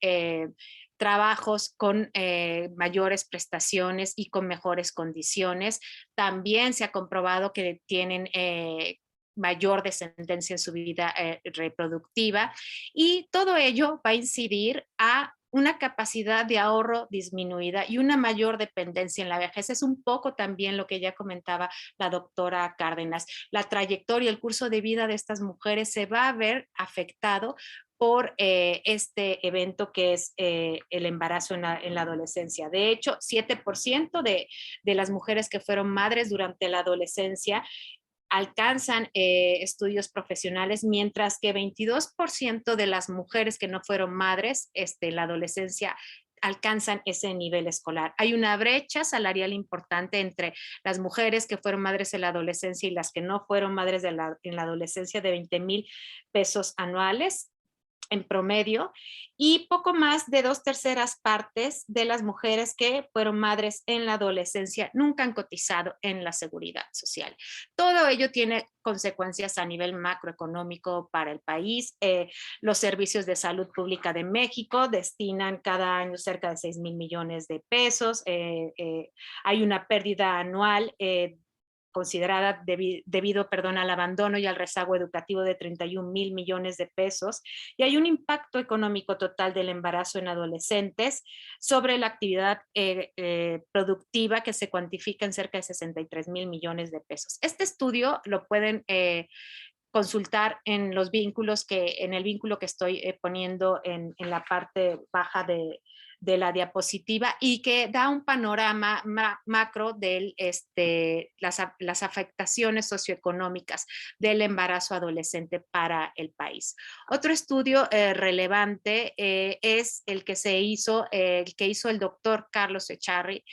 trabajos con mayores prestaciones y con mejores condiciones. También se ha comprobado que tienen mayor descendencia en su vida reproductiva, y todo ello va a incidir a una capacidad de ahorro disminuida y una mayor dependencia en la vejez. Es un poco también lo que ya comentaba la doctora Cárdenas. La trayectoria, el curso de vida de estas mujeres se va a ver afectado por este evento que es el embarazo en la adolescencia. De hecho, 7% de las mujeres que fueron madres durante la adolescencia alcanzan estudios profesionales, mientras que 22% de las mujeres que no fueron madres en la adolescencia alcanzan ese nivel escolar. Hay una brecha salarial importante entre las mujeres que fueron madres en la adolescencia y las que no fueron madres en la adolescencia, de 20,000 pesos anuales en promedio, y poco más de 2/3 partes de las mujeres que fueron madres en la adolescencia nunca han cotizado en la seguridad social. Todo ello tiene consecuencias a nivel macroeconómico para el país. Los servicios de salud pública de México destinan cada año cerca de 6,000 millones de pesos. Hay una pérdida anual considerada debido al abandono y al rezago educativo de 31,000 millones de pesos, y hay un impacto económico total del embarazo en adolescentes sobre la actividad productiva que se cuantifica en cerca de 63,000 millones de pesos. Este estudio lo pueden consultar en el vínculo que estoy poniendo en la parte baja de la diapositiva y que da un panorama macro de las afectaciones socioeconómicas del embarazo adolescente para el país. Otro estudio relevante es el que hizo el doctor Carlos Echarri,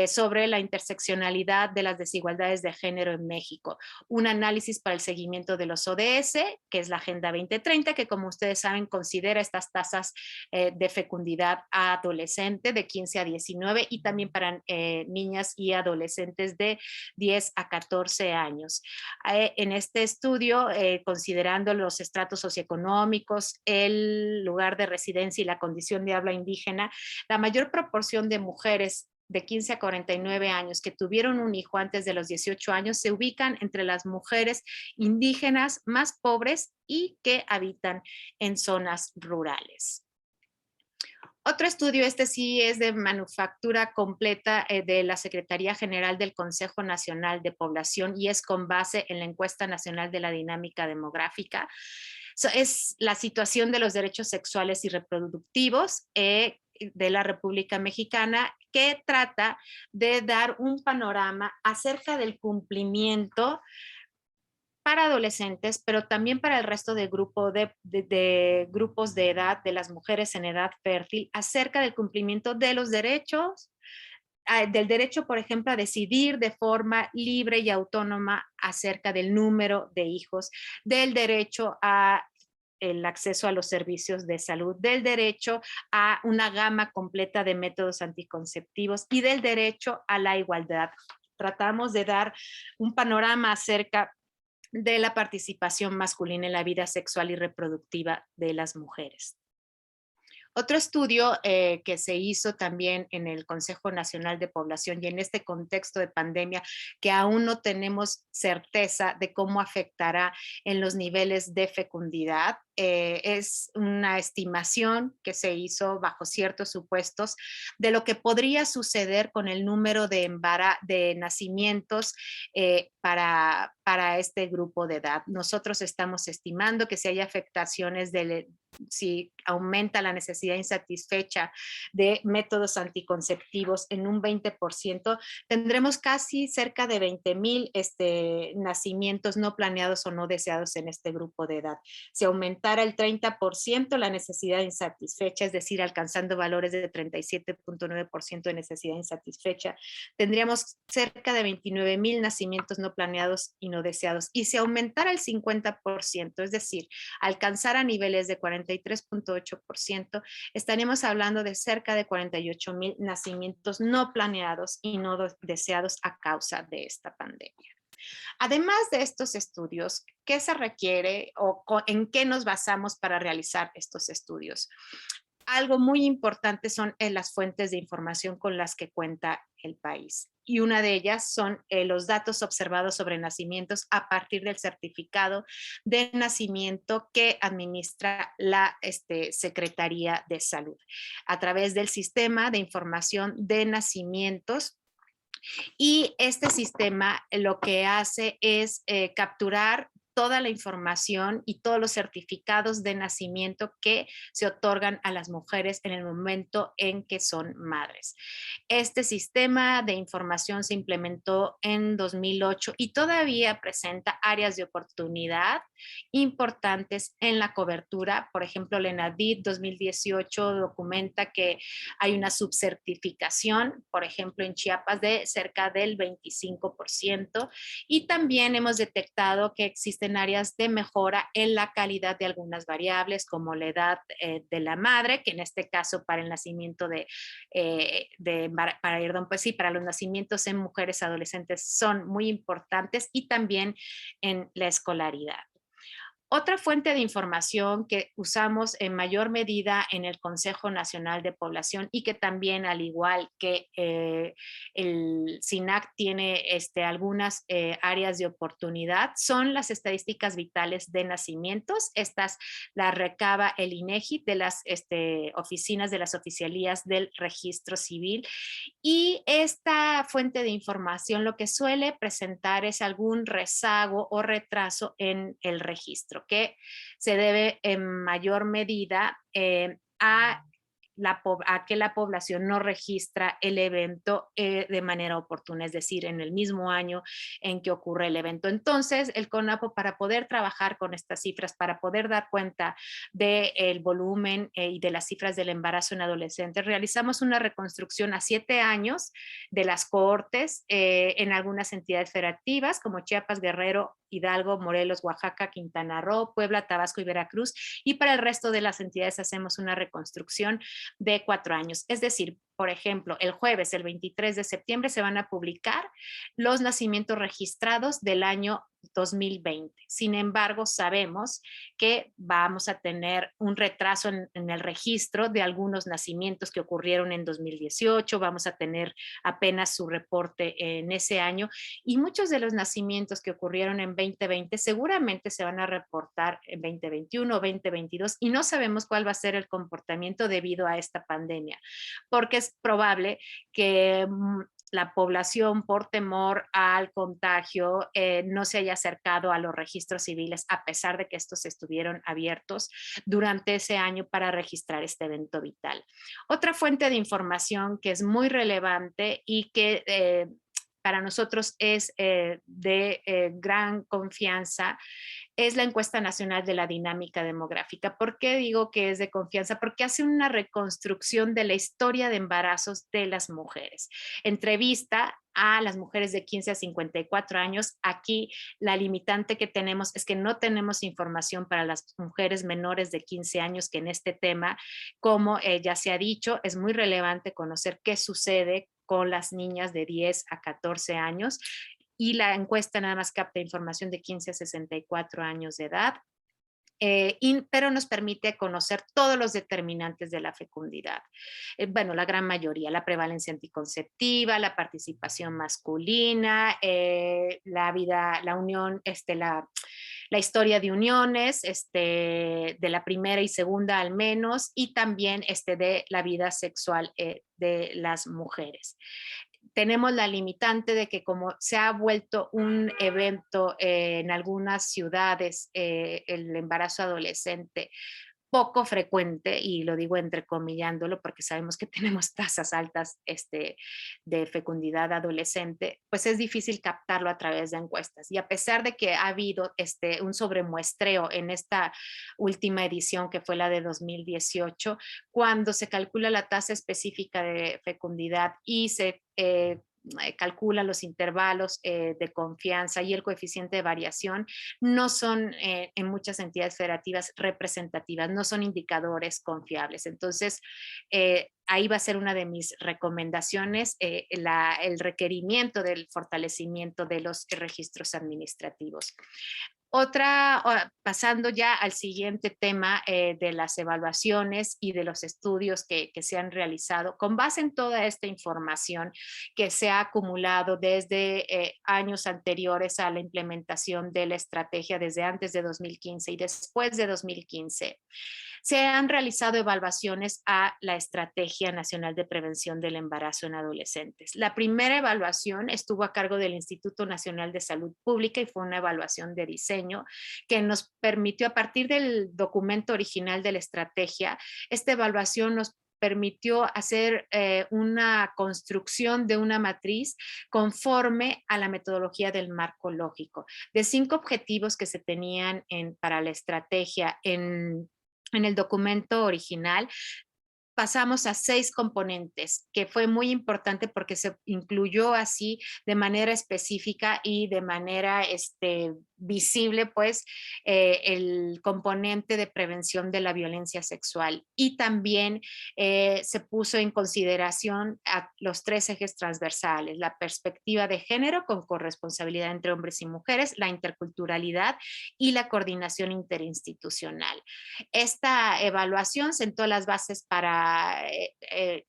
sobre la interseccionalidad de las desigualdades de género en México. Un análisis para el seguimiento de los ODS, que es la Agenda 2030, que como ustedes saben considera estas tasas de fecundidad adolescente de 15 a 19 y también para niñas y adolescentes de 10 a 14 años. En este estudio, considerando los estratos socioeconómicos, el lugar de residencia y la condición de habla indígena, la mayor proporción de mujeres de 15 a 49 años que tuvieron un hijo antes de los 18 años se ubican entre las mujeres indígenas más pobres y que habitan en zonas rurales. Otro estudio, este sí es de manufactura completa de la Secretaría General del Consejo Nacional de Población y es con base en la Encuesta Nacional de la Dinámica Demográfica. Es la situación de los derechos sexuales y reproductivos de la República Mexicana, que trata de dar un panorama acerca del cumplimiento para adolescentes, pero también para el resto de grupos de edad, de las mujeres en edad fértil, acerca del cumplimiento de los derechos, del derecho, por ejemplo, a decidir de forma libre y autónoma acerca del número de hijos, del derecho a el acceso a los servicios de salud, del derecho a una gama completa de métodos anticonceptivos y del derecho a la igualdad. Tratamos de dar un panorama acerca de la participación masculina en la vida sexual y reproductiva de las mujeres. Otro estudio que se hizo también en el Consejo Nacional de Población y en este contexto de pandemia que aún no tenemos certeza de cómo afectará en los niveles de fecundidad, es una estimación que se hizo bajo ciertos supuestos de lo que podría suceder con el número de nacimientos para este grupo de edad. Nosotros estamos estimando que si hay afectaciones si aumenta la necesidad insatisfecha de métodos anticonceptivos en un 20%, tendremos casi cerca de 20,000 nacimientos no planeados o no deseados en este grupo de edad. Si aumentara el 30% la necesidad insatisfecha, es decir, alcanzando valores de 37.9% de necesidad insatisfecha, tendríamos cerca de 29,000 nacimientos no planeados y no deseados. Y si aumentara el 50%, es decir, alcanzara niveles de 43.8%, estaríamos hablando de cerca de 48,000 nacimientos no planeados y no deseados a causa de esta pandemia. Además de estos estudios, ¿qué se requiere o en qué nos basamos para realizar estos estudios? Algo muy importante son las fuentes de información con las que cuenta el país. Y una de ellas son los datos observados sobre nacimientos a partir del certificado de nacimiento que administra la Secretaría de Salud a través del Sistema de Información de Nacimientos. Y este sistema lo que hace es capturar toda la información y todos los certificados de nacimiento que se otorgan a las mujeres en el momento en que son madres. Este sistema de información se implementó en 2008 y todavía presenta áreas de oportunidad importantes en la cobertura. Por ejemplo, el ENADIT 2018 documenta que hay una subcertificación, por ejemplo, en Chiapas de cerca del 25%, y también hemos detectado que existen áreas de mejora en la calidad de algunas variables, como la edad de la madre, que en este caso para el nacimiento para los nacimientos en mujeres adolescentes son muy importantes, y también en la escolaridad. Otra fuente de información que usamos en mayor medida en el Consejo Nacional de Población y que también, al igual que el SINAC, tiene algunas áreas de oportunidad, son las estadísticas vitales de nacimientos. Estas las recaba el INEGI de las oficinas de las oficialías del registro civil, y esta fuente de información lo que suele presentar es algún rezago o retraso en el registro, que se debe en mayor medida a a que la población no registra el evento de manera oportuna, es decir, en el mismo año en que ocurre el evento. Entonces, el CONAPO, para poder trabajar con estas cifras, para poder dar cuenta del volumen y de las cifras del embarazo en adolescentes, realizamos una reconstrucción a 7 años de las cohortes en algunas entidades federativas como Chiapas, Guerrero, Hidalgo, Morelos, Oaxaca, Quintana Roo, Puebla, Tabasco y Veracruz, y para el resto de las entidades hacemos una reconstrucción de 4 años. Es decir, por ejemplo, el jueves, el 23 de septiembre, se van a publicar los nacimientos registrados del año 2020. Sin embargo, sabemos que vamos a tener un retraso en el registro de algunos nacimientos que ocurrieron en 2018, vamos a tener apenas su reporte en ese año, y muchos de los nacimientos que ocurrieron en 2020 seguramente se van a reportar en 2021 o 2022, y no sabemos cuál va a ser el comportamiento debido a esta pandemia, porque es probable que la población, por temor al contagio, no se haya acercado a los registros civiles, a pesar de que estos estuvieron abiertos durante ese año para registrar este evento vital. Otra fuente de información que es muy relevante y que para nosotros es de gran confianza es la encuesta nacional de la dinámica demográfica. ¿Por qué digo que es de confianza? Porque hace una reconstrucción de la historia de embarazos de las mujeres. Entrevista a las mujeres de 15 a 54 años. Aquí la limitante que tenemos es que no tenemos información para las mujeres menores de 15 años, que en este tema, como ya se ha dicho, es muy relevante conocer qué sucede con las niñas de 10 a 14 años, y la encuesta nada más capta información de 15 a 64 años de edad. Pero nos permite conocer todos los determinantes de la fecundidad. Bueno, la gran mayoría, la prevalencia anticonceptiva, la participación masculina, la vida, la unión, la historia de uniones, de la primera y segunda al menos, y también de la vida sexual de las mujeres. Tenemos la limitante de que como se ha vuelto un evento en algunas ciudades, el embarazo adolescente poco frecuente, y lo digo entrecomillándolo porque sabemos que tenemos tasas altas de fecundidad adolescente, pues es difícil captarlo a través de encuestas. Y a pesar de que ha habido un sobremuestreo en esta última edición, que fue la de 2018, cuando se calcula la tasa específica de fecundidad y se calcula los intervalos de confianza y el coeficiente de variación, no son en muchas entidades federativas representativas, no son indicadores confiables. Entonces, ahí va a ser una de mis recomendaciones, el requerimiento del fortalecimiento de los registros administrativos. Pasando ya al siguiente tema de las evaluaciones y de los estudios que se han realizado, con base en toda esta información que se ha acumulado desde años anteriores a la implementación de la estrategia, desde antes de 2015 y después de 2015, se han realizado evaluaciones a la Estrategia Nacional de Prevención del Embarazo en Adolescentes. La primera evaluación estuvo a cargo del Instituto Nacional de Salud Pública y fue una evaluación de diseño que nos permitió, a partir del documento original de la estrategia, esta evaluación nos permitió hacer una construcción de una matriz conforme a la metodología del marco lógico, de 5 objetivos que se tenían para la estrategia en el documento original. Pasamos a 6 componentes, que fue muy importante porque se incluyó así de manera específica y de manera visible, pues, el componente de prevención de la violencia sexual, y también se puso en consideración a los 3 ejes transversales: la perspectiva de género con corresponsabilidad entre hombres y mujeres, la interculturalidad y la coordinación interinstitucional. Esta evaluación sentó las bases para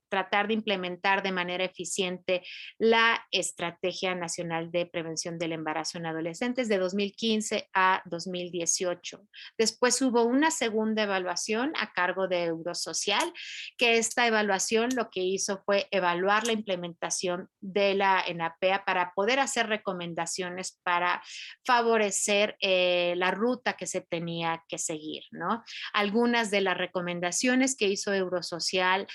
tratar de implementar de manera eficiente la Estrategia Nacional de Prevención del Embarazo en Adolescentes de 2015 2015 a 2018. Después hubo una segunda evaluación a cargo de Eurosocial, que esta evaluación lo que hizo fue evaluar la implementación de la ENAPEA para poder hacer recomendaciones para favorecer la ruta que se tenía que seguir, ¿no? Algunas de las recomendaciones que hizo Eurosocial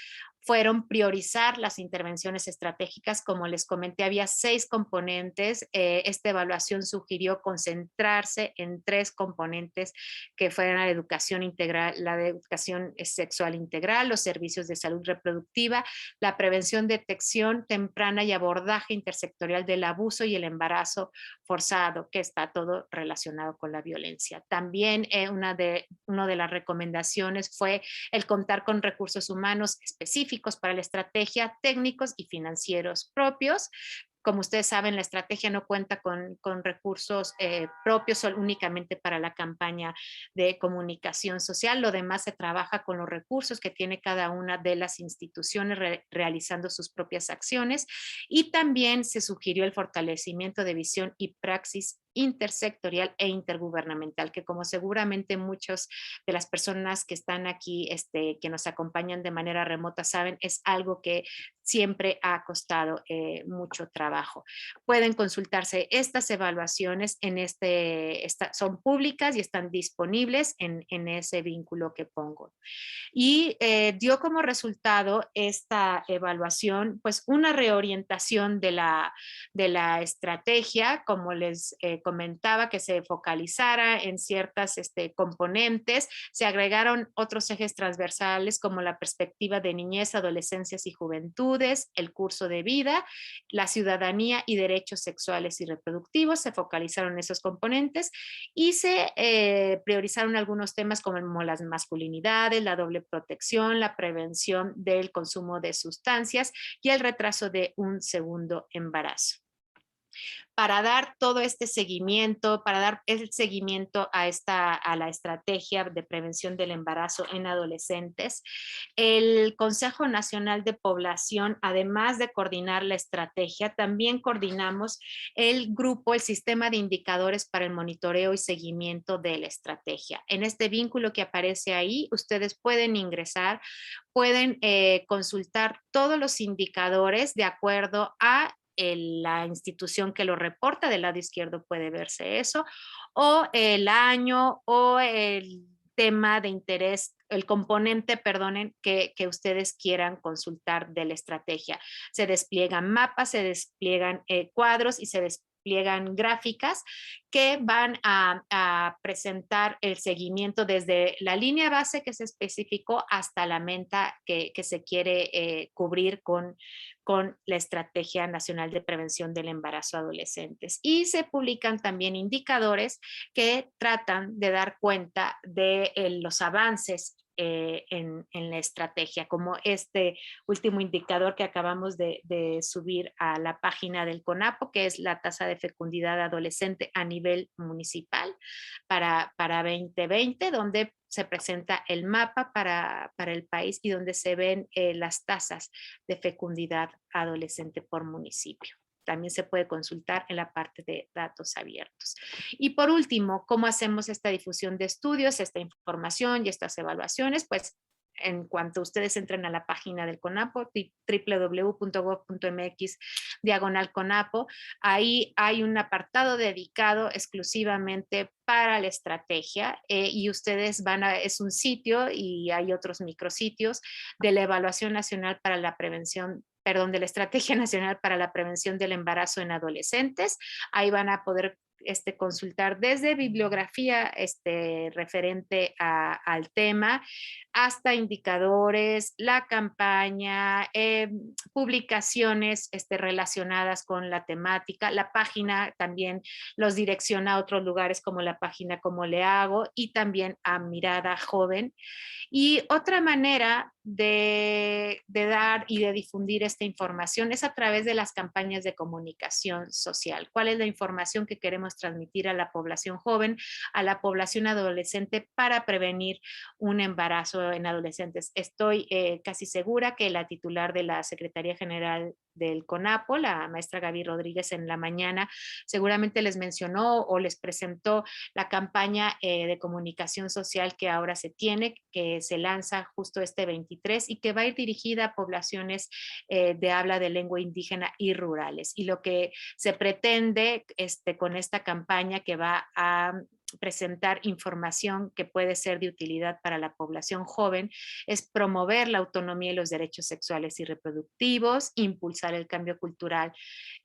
fueron priorizar las intervenciones estratégicas. Como les comenté, había 6 componentes. Esta evaluación sugirió concentrarse en 3 componentes que fueran la educación integral, la educación sexual integral, los servicios de salud reproductiva, la prevención, detección temprana y abordaje intersectorial del abuso y el embarazo forzado, que está todo relacionado con la violencia. También una de las recomendaciones fue el contar con recursos humanos específicos para la estrategia, técnicos y financieros propios. Como ustedes saben, la estrategia no cuenta con recursos propios únicamente para la campaña de comunicación social. Lo demás se trabaja con los recursos que tiene cada una de las instituciones realizando sus propias acciones. Y también se sugirió el fortalecimiento de visión y praxis intersectorial e intergubernamental, que como seguramente muchos de las personas que están aquí, que nos acompañan de manera remota saben, es algo que siempre ha costado mucho trabajo. Pueden consultarse estas evaluaciones son públicas y están disponibles en ese vínculo que pongo. Y dio como resultado esta evaluación, pues una reorientación de la estrategia, como les comentaba, que se focalizara en ciertas componentes. Se agregaron otros ejes transversales como la perspectiva de niñez, adolescencias y juventudes, el curso de vida, la ciudadanía y derechos sexuales y reproductivos. Se focalizaron esos componentes y se priorizaron algunos temas como las masculinidades, la doble protección, la prevención del consumo de sustancias y el retraso de un segundo embarazo. Para dar todo este seguimiento, para dar el seguimiento a la estrategia de prevención del embarazo en adolescentes, el Consejo Nacional de Población, además de coordinar la estrategia, también coordinamos el grupo, el sistema de indicadores para el monitoreo y seguimiento de la estrategia. En este vínculo que aparece ahí, ustedes pueden ingresar, pueden consultar todos los indicadores de acuerdo a la institución que lo reporta. Del lado izquierdo puede verse eso, o el año o el tema de interés, el componente, perdonen, que ustedes quieran consultar de la estrategia. Se despliegan mapas, se despliegan cuadros y se despliegan gráficas que van a presentar el seguimiento desde la línea base que se especificó hasta la meta que se quiere cubrir con la Estrategia Nacional de Prevención del Embarazo a Adolescentes. Y se publican también indicadores que tratan de dar cuenta de los avances en la estrategia, como este último indicador que acabamos de subir a la página del CONAPO, que es la tasa de fecundidad adolescente a nivel municipal para 2020, donde se presenta el mapa para el país y donde se ven las tasas de fecundidad adolescente por municipio. También se puede consultar en la parte de datos abiertos. Y por último, ¿cómo hacemos esta difusión de estudios, esta información y estas evaluaciones? Pues en cuanto ustedes entren a la página del CONAPO, www.gov.mx/CONAPO, ahí hay un apartado dedicado exclusivamente para la estrategia y ustedes es un sitio y hay otros micrositios de la Evaluación Nacional para la Prevención, de la Estrategia Nacional para la Prevención del Embarazo en Adolescentes. Ahí van a poder consultar desde bibliografía referente al tema hasta indicadores, la campaña, publicaciones relacionadas con la temática. La página también los direcciona a otros lugares como la página Cómo le hago y también a Mirada Joven. Y otra manera de dar y de difundir esta información es a través de las campañas de comunicación social. ¿Cuál es la información que queremos transmitir a la población joven, a la población adolescente para prevenir un embarazo en adolescentes? Estoy casi segura que la titular de la Secretaría General del CONAPO, la maestra Gaby Rodríguez en la mañana seguramente les mencionó o les presentó la campaña de comunicación social que ahora se tiene, que se lanza justo este 23 y que va a ir dirigida a poblaciones de habla de lengua indígena y rurales. Y lo que se pretende con esta campaña que va a presentar información que puede ser de utilidad para la población joven es promover la autonomía y los derechos sexuales y reproductivos, impulsar el cambio cultural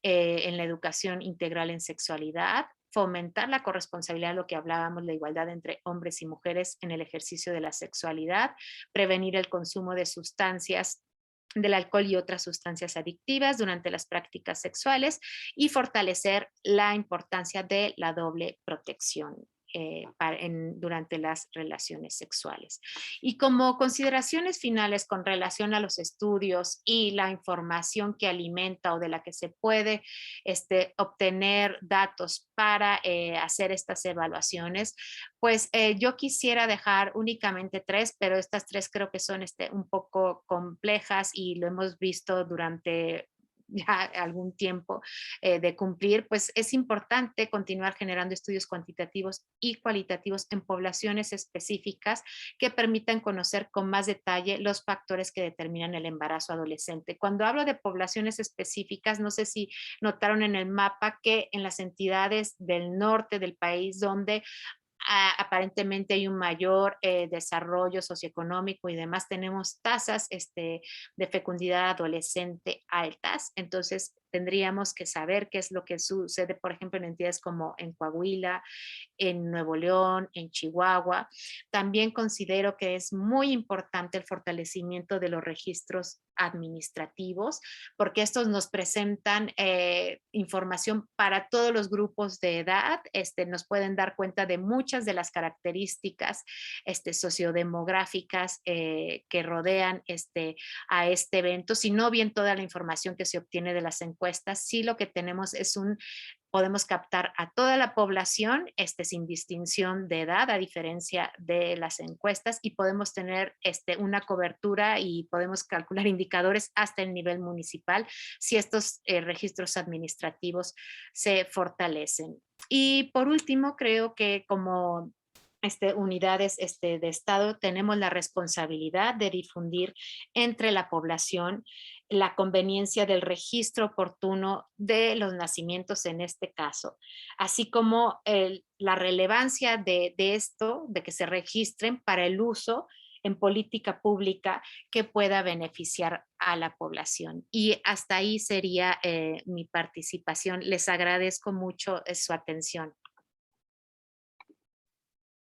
en la educación integral en sexualidad, fomentar la corresponsabilidad, lo que hablábamos, la igualdad entre hombres y mujeres en el ejercicio de la sexualidad, prevenir el consumo de sustancias del alcohol y otras sustancias adictivas durante las prácticas sexuales y fortalecer la importancia de la doble protección durante las relaciones sexuales. Y como consideraciones finales con relación a los estudios y la información que alimenta o de la que se puede obtener datos para hacer estas evaluaciones, pues yo quisiera dejar únicamente 3, pero estas 3 creo que son un poco complejas y lo hemos visto durante ya algún tiempo de cumplir, pues es importante continuar generando estudios cuantitativos y cualitativos en poblaciones específicas que permitan conocer con más detalle los factores que determinan el embarazo adolescente. Cuando hablo de poblaciones específicas, no sé si notaron en el mapa que en las entidades del norte del país donde aparentemente hay un mayor desarrollo socioeconómico y demás, tenemos tasas de fecundidad adolescente altas, entonces tendríamos que saber qué es lo que sucede, por ejemplo, en entidades como en Coahuila, en Nuevo León, en Chihuahua. También considero que es muy importante el fortalecimiento de los registros administrativos, porque estos nos presentan información para todos los grupos de edad, nos pueden dar cuenta de muchas de las características sociodemográficas que rodean a este evento, si no bien toda la información que se obtiene de las encuestas, sí lo que tenemos es podemos captar a toda la población sin distinción de edad, a diferencia de las encuestas, y podemos tener una cobertura y podemos calcular indicadores hasta el nivel municipal si estos registros administrativos se fortalecen. Y por último, creo que como unidades de Estado tenemos la responsabilidad de difundir entre la población la conveniencia del registro oportuno de los nacimientos en este caso, así como la relevancia de esto, de que se registren para el uso en política pública que pueda beneficiar a la población. Y hasta ahí sería mi participación. Les agradezco mucho su atención.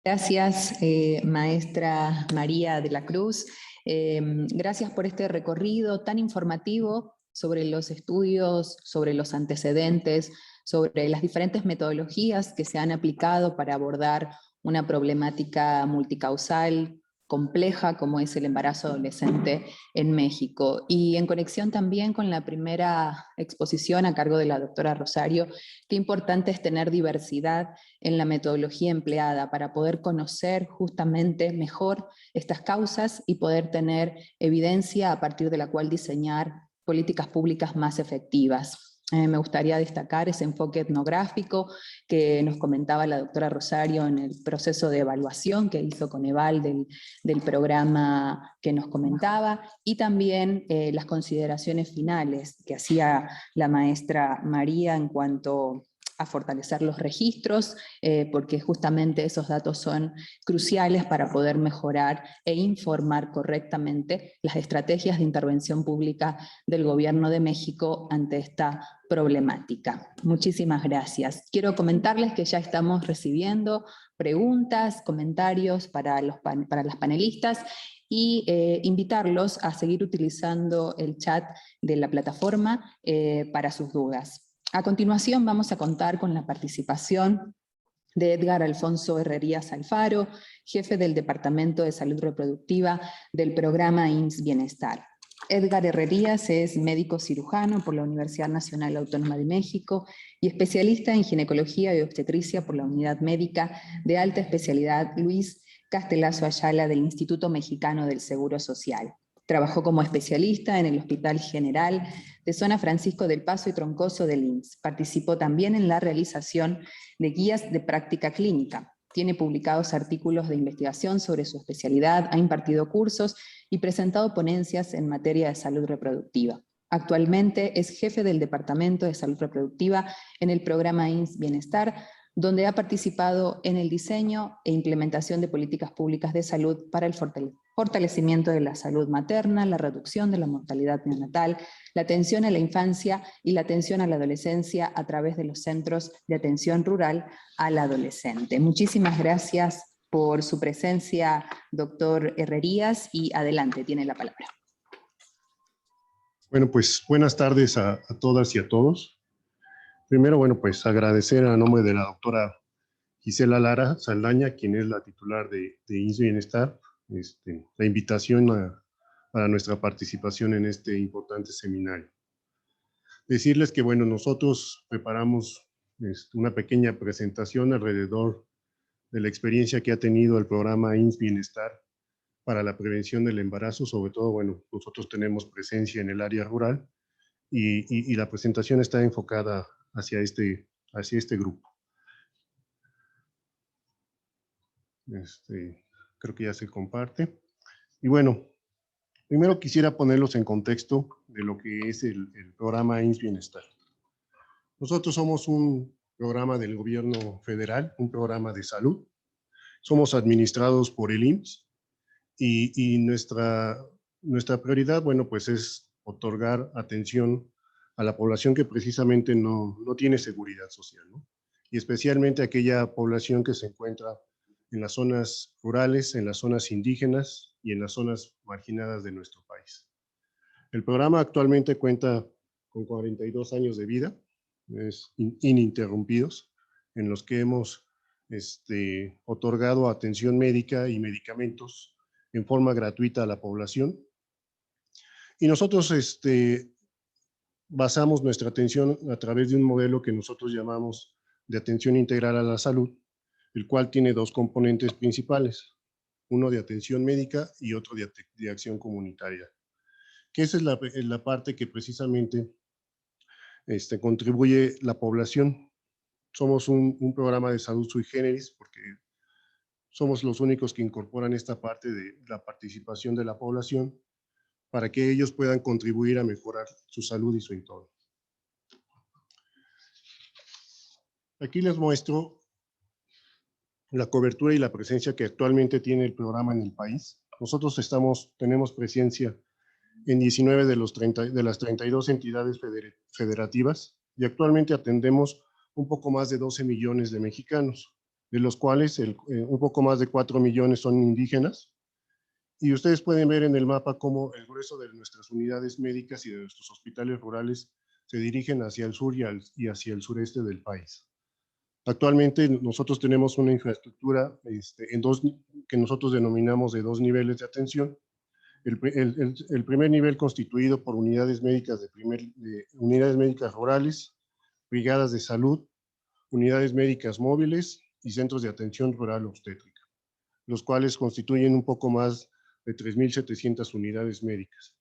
Gracias, maestra María de la Cruz. Gracias por este recorrido tan informativo sobre los estudios, sobre los antecedentes, sobre las diferentes metodologías que se han aplicado para abordar una problemática multicausal, compleja como es el embarazo adolescente en México. Y en conexión también con la primera exposición a cargo de la doctora Rosario, qué importante es tener diversidad en la metodología empleada para poder conocer justamente mejor estas causas y poder tener evidencia a partir de la cual diseñar políticas públicas más efectivas. Me gustaría destacar ese enfoque etnográfico que nos comentaba la doctora Rosario en el proceso de evaluación que hizo Coneval del programa que nos comentaba, y también las consideraciones finales que hacía la maestra María en cuanto a fortalecer los registros, porque justamente esos datos son cruciales para poder mejorar e informar correctamente las estrategias de intervención pública del Gobierno de México ante esta problemática. Muchísimas gracias. Quiero comentarles que ya estamos recibiendo preguntas, comentarios para las panelistas, y invitarlos a seguir utilizando el chat de la plataforma para sus dudas. A continuación vamos a contar con la participación de Edgar Alfonso Herrerías Alfaro, jefe del Departamento de Salud Reproductiva del programa IMSS Bienestar. Edgar Herrerías es médico cirujano por la Universidad Nacional Autónoma de México y especialista en ginecología y obstetricia por la Unidad Médica de Alta Especialidad Luis Castelazo Ayala del Instituto Mexicano del Seguro Social. Trabajó como especialista en el Hospital General de Zona Francisco del Paso y Troncoso del INS. Participó también en la realización de guías de práctica clínica. Tiene publicados artículos de investigación sobre su especialidad, ha impartido cursos y presentado ponencias en materia de salud reproductiva. Actualmente es jefe del Departamento de Salud Reproductiva en el programa INS Bienestar, donde ha participado en el diseño e implementación de políticas públicas de salud para el fortalecimiento de la salud materna, la reducción de la mortalidad neonatal, la atención a la infancia y la atención a la adolescencia a través de los centros de atención rural al adolescente. Muchísimas gracias por su presencia, doctor Herrerías, y adelante, tiene la palabra. Bueno, pues buenas tardes a todas y a todos. Primero, bueno, pues agradecer a nombre de la doctora Gisela Lara Saldaña, quien es la titular de INS Bienestar, la invitación a nuestra participación en este importante seminario. Decirles que, bueno, nosotros preparamos una pequeña presentación alrededor de la experiencia que ha tenido el programa INS Bienestar para la prevención del embarazo. Sobre todo, bueno, nosotros tenemos presencia en el área rural y la presentación está enfocada hacia este grupo. Creo que ya se comparte. Y bueno, primero quisiera ponerlos en contexto de lo que es el programa INS Bienestar. Nosotros somos un programa del gobierno federal, un programa de salud. Somos administrados por el IMSS y nuestra prioridad, bueno, pues es otorgar atención a la población que precisamente no tiene seguridad social, ¿no? Y especialmente aquella población que se encuentra en las zonas rurales, en las zonas indígenas y en las zonas marginadas de nuestro país. El programa actualmente cuenta con 42 años de vida, ininterrumpidos, en los que hemos otorgado atención médica y medicamentos en forma gratuita a la población. Y nosotros basamos nuestra atención a través de un modelo que nosotros llamamos de atención integral a la salud, el cual tiene dos componentes principales, uno de atención médica y otro de acción comunitaria. Que esa es la parte que precisamente contribuye la población. Somos un programa de salud sui generis porque somos los únicos que incorporan esta parte de la participación de la población para que ellos puedan contribuir a mejorar su salud y su entorno. Aquí les muestro la cobertura y la presencia que actualmente tiene el programa en el país. Nosotros tenemos presencia en 19 de las 32 entidades federativas y actualmente atendemos un poco más de 12 millones de mexicanos, de los cuales un poco más de 4 millones son indígenas. Y ustedes pueden ver en el mapa cómo el grueso de nuestras unidades médicas y de nuestros hospitales rurales se dirigen hacia el sur y hacia el sureste del país. Actualmente nosotros tenemos una infraestructura que nosotros denominamos de 2 niveles de atención. El primer nivel constituido por unidades médicas unidades médicas rurales, brigadas de salud, unidades médicas móviles y centros de atención rural obstétrica, los cuales constituyen un poco más de 3.700 unidades médicas.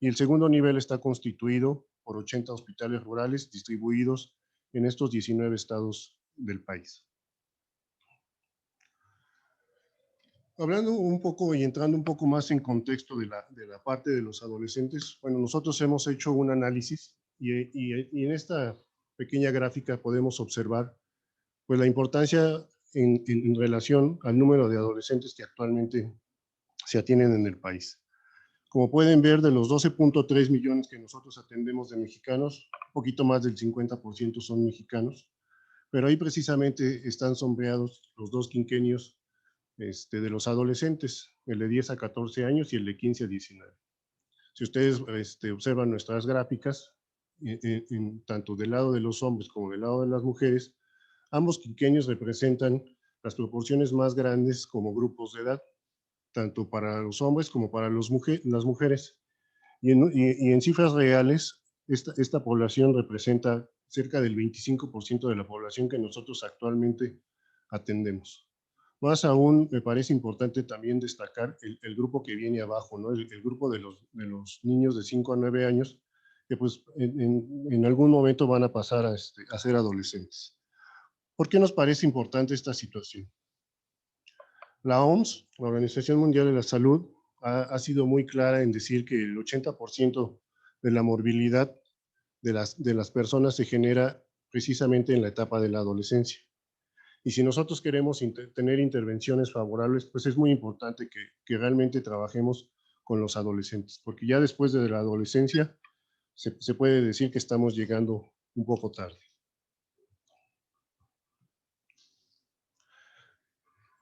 Y el segundo nivel está constituido por 80 hospitales rurales distribuidos en estos 19 estados del país. Hablando un poco y entrando un poco más en contexto de la parte de los adolescentes, bueno, nosotros hemos hecho un análisis y en esta pequeña gráfica podemos observar pues la importancia en relación al número de adolescentes que actualmente se atienden en el país. Como pueden ver, de los 12.3 millones que nosotros atendemos de mexicanos, un poquito más del 50% son mexicanos, pero ahí precisamente están sombreados los dos quinquenios de los adolescentes, el de 10 a 14 años y el de 15 a 19. Si ustedes observan nuestras gráficas, tanto del lado de los hombres como del lado de las mujeres, ambos quinquenios representan las proporciones más grandes como grupos de edad, tanto para los hombres como para las mujeres. Y en cifras reales, esta población representa cerca del 25% de la población que nosotros actualmente atendemos. Más aún, me parece importante también destacar el grupo que viene abajo, ¿no? El grupo de los niños de 5 a 9 años, que pues en algún momento van a pasar a ser adolescentes. ¿Por qué nos parece importante esta situación? La OMS, la Organización Mundial de la Salud, ha sido muy clara en decir que el 80% de la morbilidad de las personas se genera precisamente en la etapa de la adolescencia. Y si nosotros queremos tener intervenciones favorables, pues es muy importante que realmente trabajemos con los adolescentes, porque ya después de la adolescencia se puede decir que estamos llegando un poco tarde.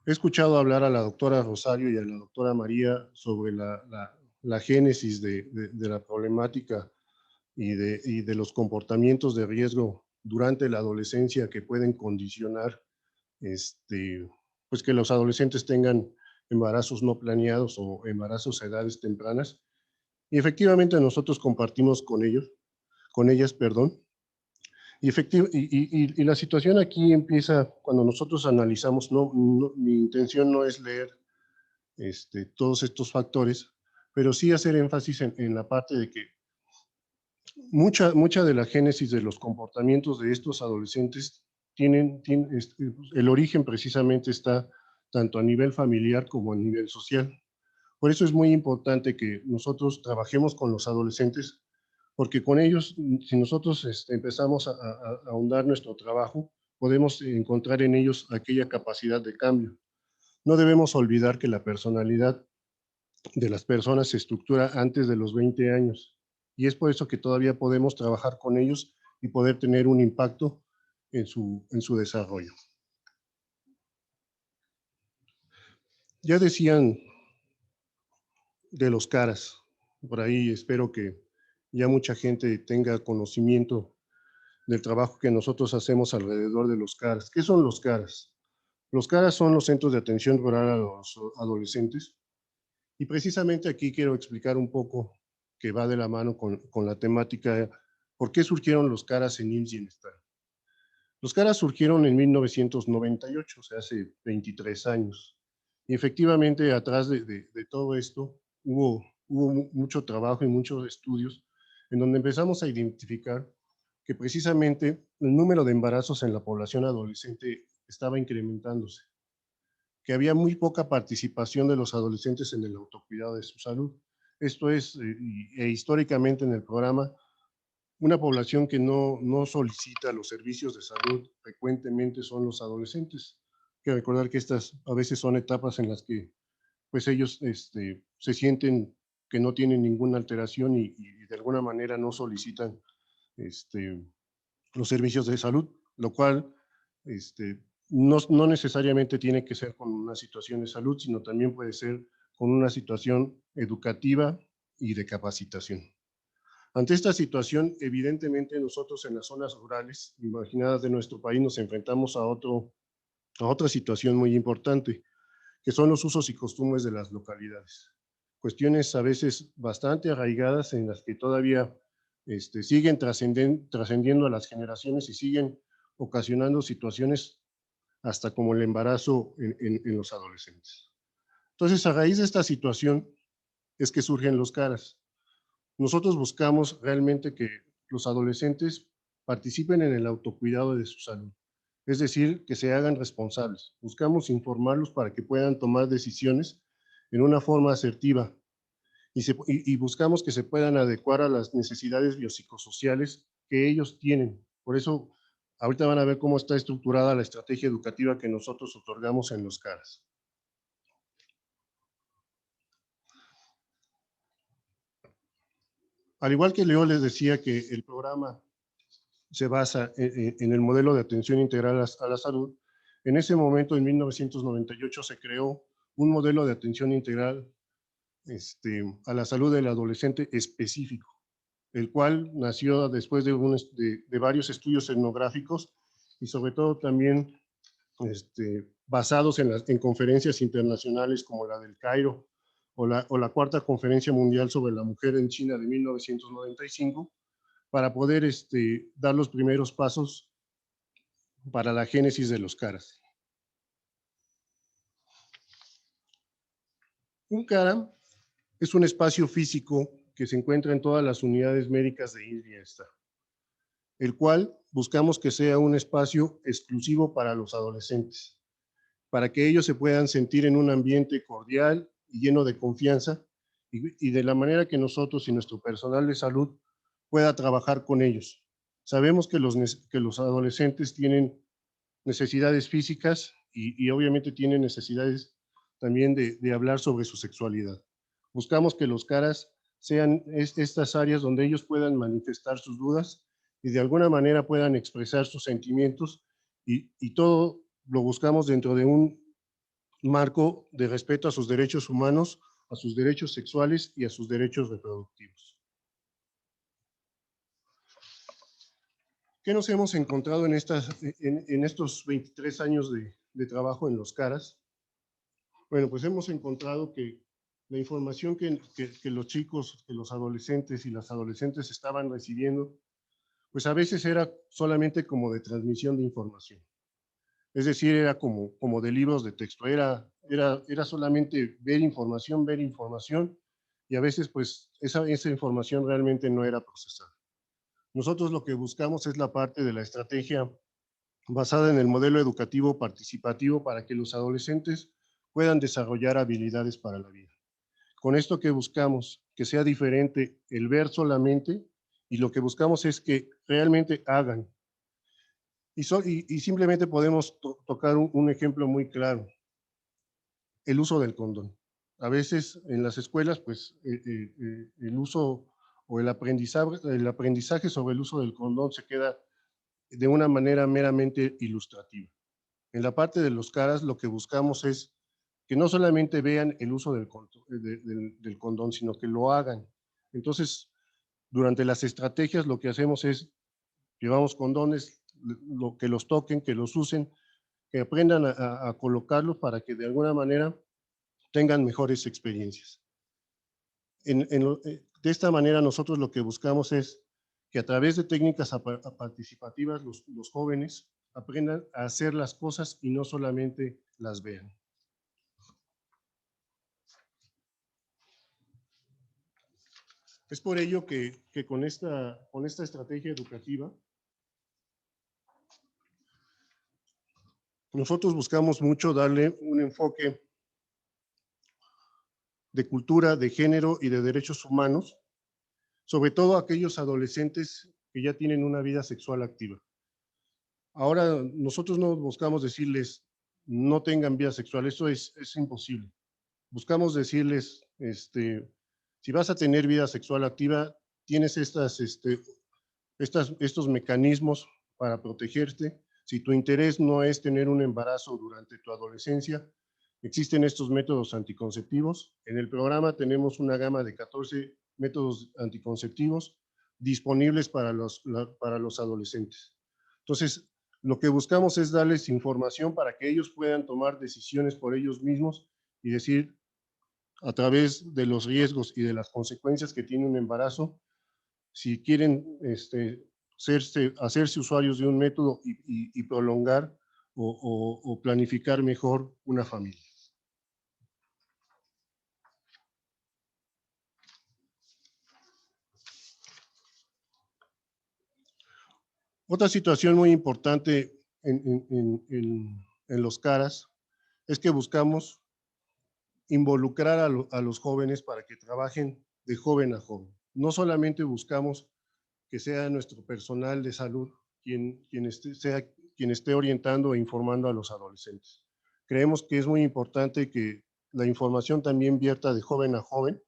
He escuchado hablar a la doctora Rosario y a la doctora María sobre la génesis de la problemática y de los comportamientos de riesgo durante la adolescencia que pueden condicionar pues que los adolescentes tengan embarazos no planeados o embarazos a edades tempranas. Y efectivamente nosotros compartimos con ellas, perdón. Y la situación aquí empieza cuando nosotros analizamos, mi intención no es leer todos estos factores, pero sí hacer énfasis en la parte de que mucha de la génesis de los comportamientos de estos adolescentes el origen precisamente está tanto a nivel familiar como a nivel social. Por eso es muy importante que nosotros trabajemos con los adolescentes, porque con ellos, si nosotros empezamos a ahondar nuestro trabajo, podemos encontrar en ellos aquella capacidad de cambio. No debemos olvidar que la personalidad de las personas se estructura antes de los 20 años. Y es por eso que todavía podemos trabajar con ellos y poder tener un impacto en su desarrollo. Ya decían de los CARAS, por ahí espero que ya mucha gente tenga conocimiento del trabajo que nosotros hacemos alrededor de los CARAS. ¿Qué son los CARAS? Los CARAS son los Centros de Atención Rural a los Adolescentes. Y precisamente aquí quiero explicar un poco que va de la mano con la temática, ¿por qué surgieron los CARAS en IMSS Bienestar? Los CARAS surgieron en 1998, o sea, hace 23 años. Y efectivamente, atrás de todo esto, hubo mucho trabajo y muchos estudios en donde empezamos a identificar que precisamente el número de embarazos en la población adolescente estaba incrementándose, que había muy poca participación de los adolescentes en el autocuidado de su salud. Esto es, históricamente en el programa, una población que no solicita los servicios de salud frecuentemente son los adolescentes. Hay que recordar que estas a veces son etapas en las que pues ellos se sienten que no tienen ninguna alteración y de alguna manera no solicitan los servicios de salud, lo cual no necesariamente tiene que ser con una situación de salud, sino también puede ser con una situación educativa y de capacitación. Ante esta situación, evidentemente nosotros en las zonas rurales, imaginadas de nuestro país, nos enfrentamos a otra situación muy importante, que son los usos y costumbres de las localidades. Cuestiones a veces bastante arraigadas en las que todavía siguen trascendiendo a las generaciones y siguen ocasionando situaciones hasta como el embarazo en los adolescentes. Entonces, a raíz de esta situación es que surgen los CARAS. Nosotros buscamos realmente que los adolescentes participen en el autocuidado de su salud, es decir, que se hagan responsables. Buscamos informarlos para que puedan tomar decisiones en una forma asertiva y buscamos que se puedan adecuar a las necesidades biopsicosociales que ellos tienen. Por eso, ahorita van a ver cómo está estructurada la estrategia educativa que nosotros otorgamos en los CARAS. Al igual que Leo les decía que el programa se basa en el modelo de atención integral a la salud, en ese momento, en 1998, se creó un modelo de atención integral a la salud del adolescente específico, el cual nació después de varios estudios etnográficos y sobre todo también basados en conferencias internacionales como la del Cairo o la Cuarta Conferencia Mundial sobre la Mujer en China de 1995, para poder dar los primeros pasos para la génesis de los CARAS. Un CARA es un espacio físico que se encuentra en todas las unidades médicas de INSS, el cual buscamos que sea un espacio exclusivo para los adolescentes, para que ellos se puedan sentir en un ambiente cordial y lleno de confianza, y de la manera que nosotros y nuestro personal de salud pueda trabajar con ellos. Sabemos que los adolescentes tienen necesidades físicas y obviamente tienen necesidades también de hablar sobre su sexualidad. Buscamos que los CARAs sean estas áreas donde ellos puedan manifestar sus dudas y de alguna manera puedan expresar sus sentimientos, y todo lo buscamos dentro de un marco de respeto a sus derechos humanos, a sus derechos sexuales y a sus derechos reproductivos. ¿Qué nos hemos encontrado en estos 23 años de trabajo en los CARAs? Bueno, pues hemos encontrado que la información que los chicos, que los adolescentes y las adolescentes estaban recibiendo, pues a veces era solamente como de transmisión de información. Es decir, era como de libros de texto, era solamente ver información, y a veces pues esa información realmente no era procesada. Nosotros lo que buscamos es la parte de la estrategia basada en el modelo educativo participativo para que los adolescentes puedan desarrollar habilidades para la vida. Con esto que buscamos, que sea diferente el ver solamente, y lo que buscamos es que realmente hagan. Y simplemente podemos tocar un ejemplo muy claro: el uso del condón. A veces en las escuelas, pues el uso o el aprendizaje sobre el uso del condón se queda de una manera meramente ilustrativa. En la parte de los CARAs lo que buscamos es que no solamente vean el uso del condón, sino que lo hagan. Entonces, durante las estrategias lo que hacemos es llevamos condones, que los toquen, que los usen, que aprendan a colocarlos para que de alguna manera tengan mejores experiencias. De esta manera nosotros lo que buscamos es que a través de técnicas participativas los jóvenes aprendan a hacer las cosas y no solamente las vean. Es por ello que con esta estrategia educativa nosotros buscamos mucho darle un enfoque de cultura, de género y de derechos humanos, sobre todo a aquellos adolescentes que ya tienen una vida sexual activa. Ahora, nosotros no buscamos decirles no tengan vida sexual, eso es imposible. Buscamos decirles, si vas a tener vida sexual activa, tienes estos mecanismos para protegerte. Si tu interés no es tener un embarazo durante tu adolescencia, existen estos métodos anticonceptivos. En el programa tenemos una gama de 14 métodos anticonceptivos disponibles para los adolescentes. Entonces, lo que buscamos es darles información para que ellos puedan tomar decisiones por ellos mismos y decir, a través de los riesgos y de las consecuencias que tiene un embarazo, si quieren hacerse usuarios de un método y prolongar o planificar mejor una familia. Otra situación muy importante en los CARAs es que buscamos involucrar a los jóvenes para que trabajen de joven a joven. No solamente buscamos que sea nuestro personal de salud quien esté orientando e informando a los adolescentes. Creemos que es muy importante que la información también vierta de joven a joven,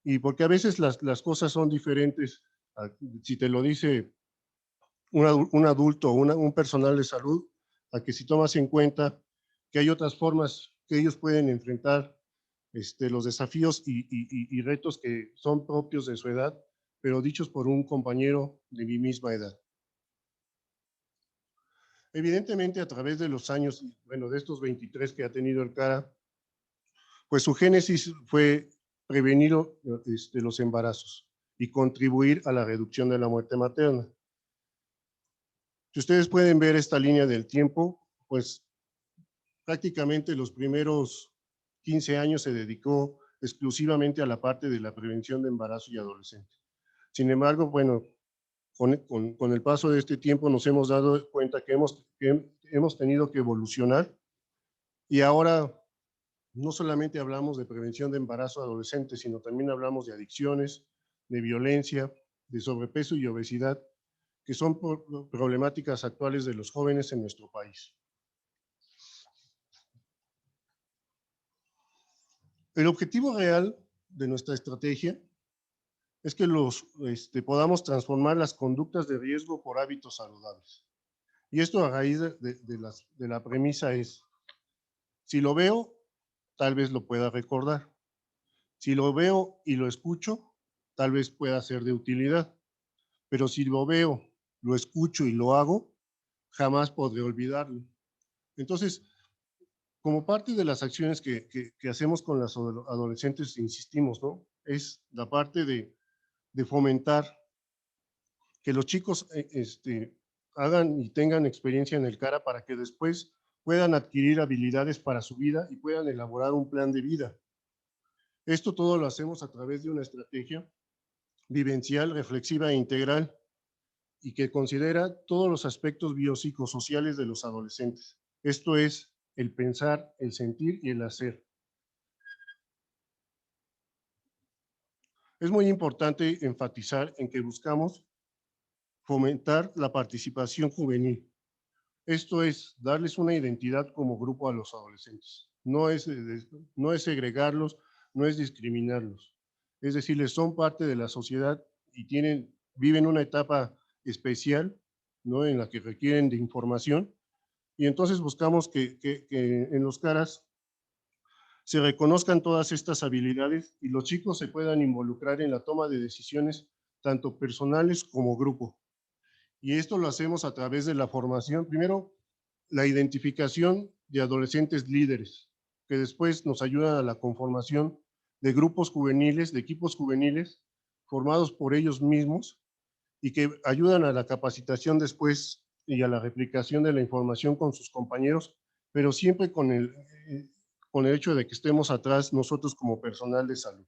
y porque a veces las cosas son diferentes. Si te lo dice un adulto o un personal de salud, a que si tomas en cuenta que hay otras formas que ellos pueden enfrentar los desafíos y retos que son propios de su edad, pero dichos por un compañero de mi misma edad. Evidentemente, a través de los años, bueno, de estos 23 que ha tenido el CARA, pues su génesis fue prevenir los embarazos y contribuir a la reducción de la muerte materna. Si ustedes pueden ver esta línea del tiempo, pues prácticamente los primeros 15 años se dedicó exclusivamente a la parte de la prevención de embarazo y adolescente. Sin embargo, bueno, con el paso de este tiempo nos hemos dado cuenta que hemos tenido que evolucionar y ahora no solamente hablamos de prevención de embarazo adolescente, sino también hablamos de adicciones, de violencia, de sobrepeso y obesidad, que son problemáticas actuales de los jóvenes en nuestro país. El objetivo real de nuestra estrategia es que podamos transformar las conductas de riesgo por hábitos saludables. Y esto a raíz de la premisa es, si lo veo, tal vez lo pueda recordar. Si lo veo y lo escucho, tal vez pueda ser de utilidad. Pero si lo veo, lo escucho y lo hago, jamás podré olvidarlo. Entonces, como parte de las acciones que hacemos con las adolescentes, insistimos, ¿no? Es la parte de fomentar que los chicos hagan y tengan experiencia en el CARA para que después puedan adquirir habilidades para su vida y puedan elaborar un plan de vida. Esto todo lo hacemos a través de una estrategia vivencial, reflexiva e integral y que considera todos los aspectos biopsicosociales de los adolescentes. Esto es el pensar, el sentir y el hacer. Es muy importante enfatizar en que buscamos fomentar la participación juvenil. Esto es darles una identidad como grupo a los adolescentes. No es segregarlos, no es discriminarlos. Es decirles, son parte de la sociedad y viven una etapa especial, ¿no? En la que requieren de información. Y entonces buscamos que en los CARAs se reconozcan todas estas habilidades y los chicos se puedan involucrar en la toma de decisiones, tanto personales como grupo. Y esto lo hacemos a través de la formación. Primero, la identificación de adolescentes líderes, que después nos ayudan a la conformación de grupos juveniles, de equipos juveniles, formados por ellos mismos y que ayudan a la capacitación después y a la replicación de la información con sus compañeros, pero siempre con el hecho de que estemos atrás nosotros como personal de salud.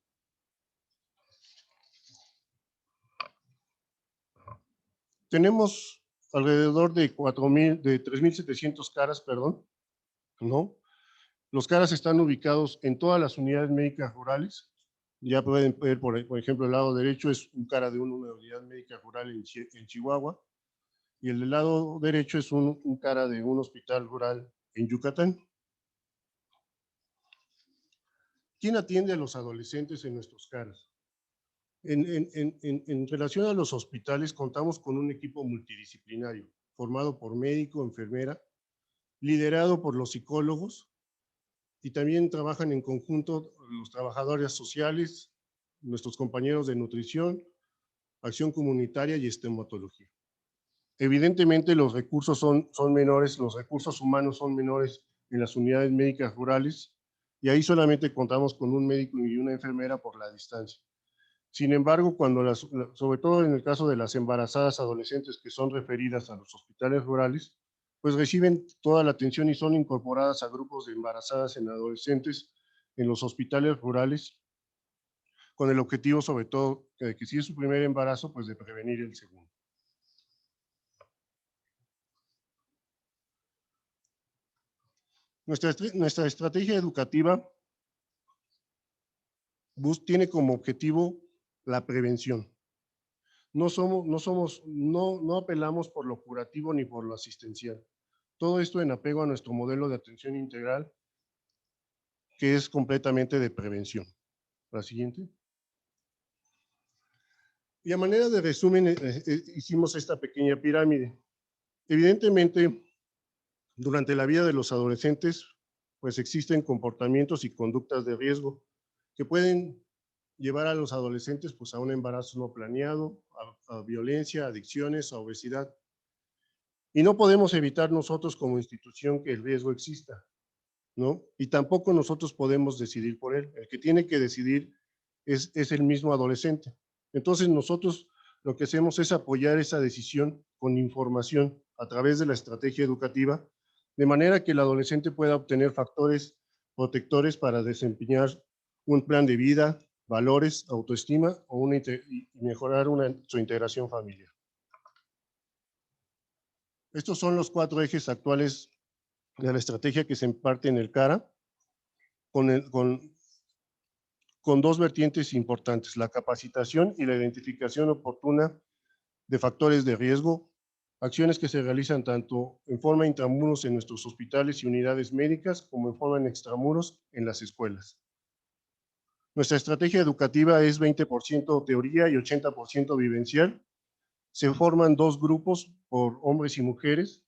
Tenemos alrededor de 3.700 CARAs, perdón, ¿no? Los CARAs están ubicados en todas las unidades médicas rurales. Ya pueden ver, por ejemplo, el lado derecho es un CARA de una unidad médica rural en Chihuahua, y el del lado derecho es un CARA de un hospital rural en Yucatán. ¿Quién atiende a los adolescentes en nuestros CARAs? En relación a los hospitales, contamos con un equipo multidisciplinario, formado por médico, enfermera, liderado por los psicólogos, y también trabajan en conjunto los trabajadores sociales, nuestros compañeros de nutrición, acción comunitaria y estomatología. Evidentemente los recursos son menores, los recursos humanos son menores en las unidades médicas rurales, y ahí solamente contamos con un médico y una enfermera por la distancia. Sin embargo, sobre todo en el caso de las embarazadas adolescentes que son referidas a los hospitales rurales, pues reciben toda la atención y son incorporadas a grupos de embarazadas en adolescentes en los hospitales rurales, con el objetivo sobre todo de que si es su primer embarazo, pues de prevenir el segundo. Nuestra estrategia educativa tiene como objetivo la prevención. No apelamos por lo curativo ni por lo asistencial. Todo esto en apego a nuestro modelo de atención integral, que es completamente de prevención. La siguiente. Y a manera de resumen, hicimos esta pequeña pirámide. Evidentemente, durante la vida de los adolescentes, pues existen comportamientos y conductas de riesgo que pueden llevar a los adolescentes pues, a un embarazo no planeado, a violencia, adicciones, a obesidad. Y no podemos evitar nosotros como institución que el riesgo exista, ¿no? Y tampoco nosotros podemos decidir por él. El que tiene que decidir es el mismo adolescente. Entonces nosotros lo que hacemos es apoyar esa decisión con información a través de la estrategia educativa, de manera que el adolescente pueda obtener factores protectores para desempeñar un plan de vida, valores, autoestima y mejorar su integración familiar. Estos son los 4 ejes actuales de la estrategia que se imparte en el CARA, con 2 vertientes importantes: la capacitación y la identificación oportuna de factores de riesgo, acciones que se realizan tanto en forma intramuros en nuestros hospitales y unidades médicas como en forma en extramuros en las escuelas. Nuestra estrategia educativa es 20% teoría y 80% vivencial. Se forman 2 grupos por hombres y mujeres.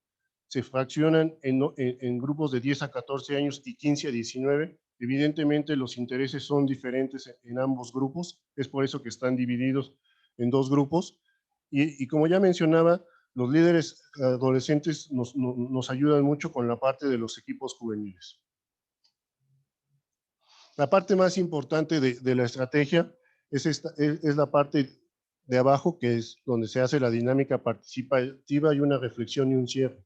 Se fraccionan en grupos de 10 a 14 años y 15 a 19. Evidentemente los intereses son diferentes en ambos grupos. Es por eso que están divididos en 2 grupos. Y como ya mencionaba, los líderes adolescentes nos ayudan mucho con la parte de los equipos juveniles. La parte más importante de la estrategia es la parte de abajo, que es donde se hace la dinámica participativa y una reflexión y un cierre.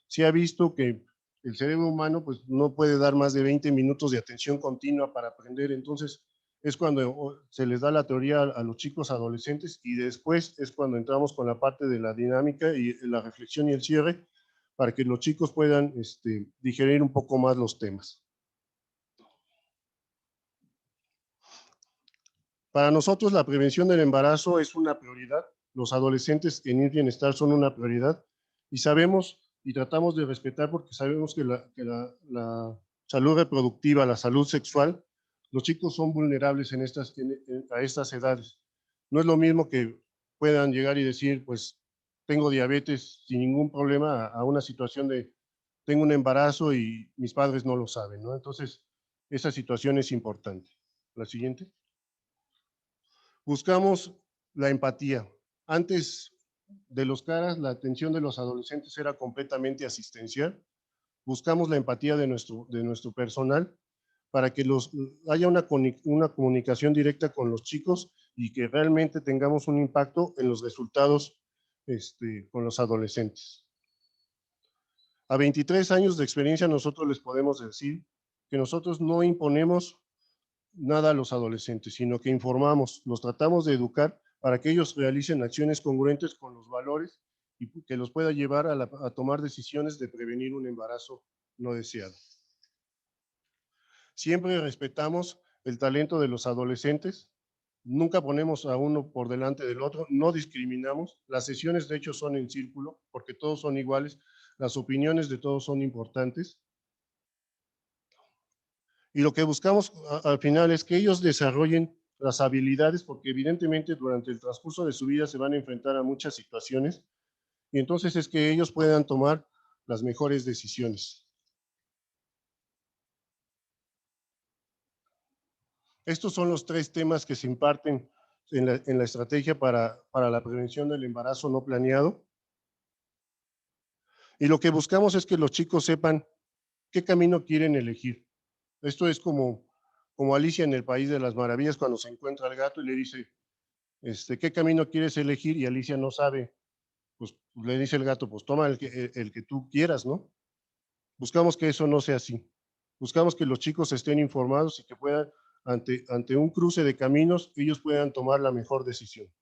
Se ha visto que el cerebro humano pues, no puede dar más de 20 minutos de atención continua para aprender, entonces es cuando se les da la teoría a los chicos adolescentes y después es cuando entramos con la parte de la dinámica y la reflexión y el cierre para que los chicos puedan digerir un poco más los temas. Para nosotros la prevención del embarazo es una prioridad. Los adolescentes en el bienestar son una prioridad y sabemos y tratamos de respetar porque sabemos que la salud reproductiva, la salud sexual, los chicos son vulnerables a estas edades. No es lo mismo que puedan llegar y decir, pues tengo diabetes sin ningún problema a una situación de tengo un embarazo y mis padres no lo saben, ¿no? Entonces, esa situación es importante. La siguiente. Buscamos la empatía. Antes de los CARAs, la atención de los adolescentes era completamente asistencial. Buscamos la empatía de nuestro personal para que haya una comunicación directa con los chicos y que realmente tengamos un impacto en los resultados con los adolescentes. A 23 años de experiencia nosotros les podemos decir que nosotros no imponemos nada a los adolescentes, sino que informamos, los tratamos de educar para que ellos realicen acciones congruentes con los valores y que los pueda llevar a tomar decisiones de prevenir un embarazo no deseado. Siempre respetamos el talento de los adolescentes, nunca ponemos a uno por delante del otro, no discriminamos, las sesiones de hecho son en círculo porque todos son iguales, las opiniones de todos son importantes. Y lo que buscamos al final es que ellos desarrollen las habilidades, porque evidentemente durante el transcurso de su vida se van a enfrentar a muchas situaciones, y entonces es que ellos puedan tomar las mejores decisiones. Estos son los 3 temas que se imparten en la estrategia para la prevención del embarazo no planeado. Y lo que buscamos es que los chicos sepan qué camino quieren elegir. Esto es como Alicia en el País de las Maravillas, cuando se encuentra al gato y le dice, ¿qué camino quieres elegir? Y Alicia no sabe, pues le dice el gato, pues toma el que tú quieras, ¿no? Buscamos que eso no sea así. Buscamos que los chicos estén informados y que puedan, ante un cruce de caminos, ellos puedan tomar la mejor decisión.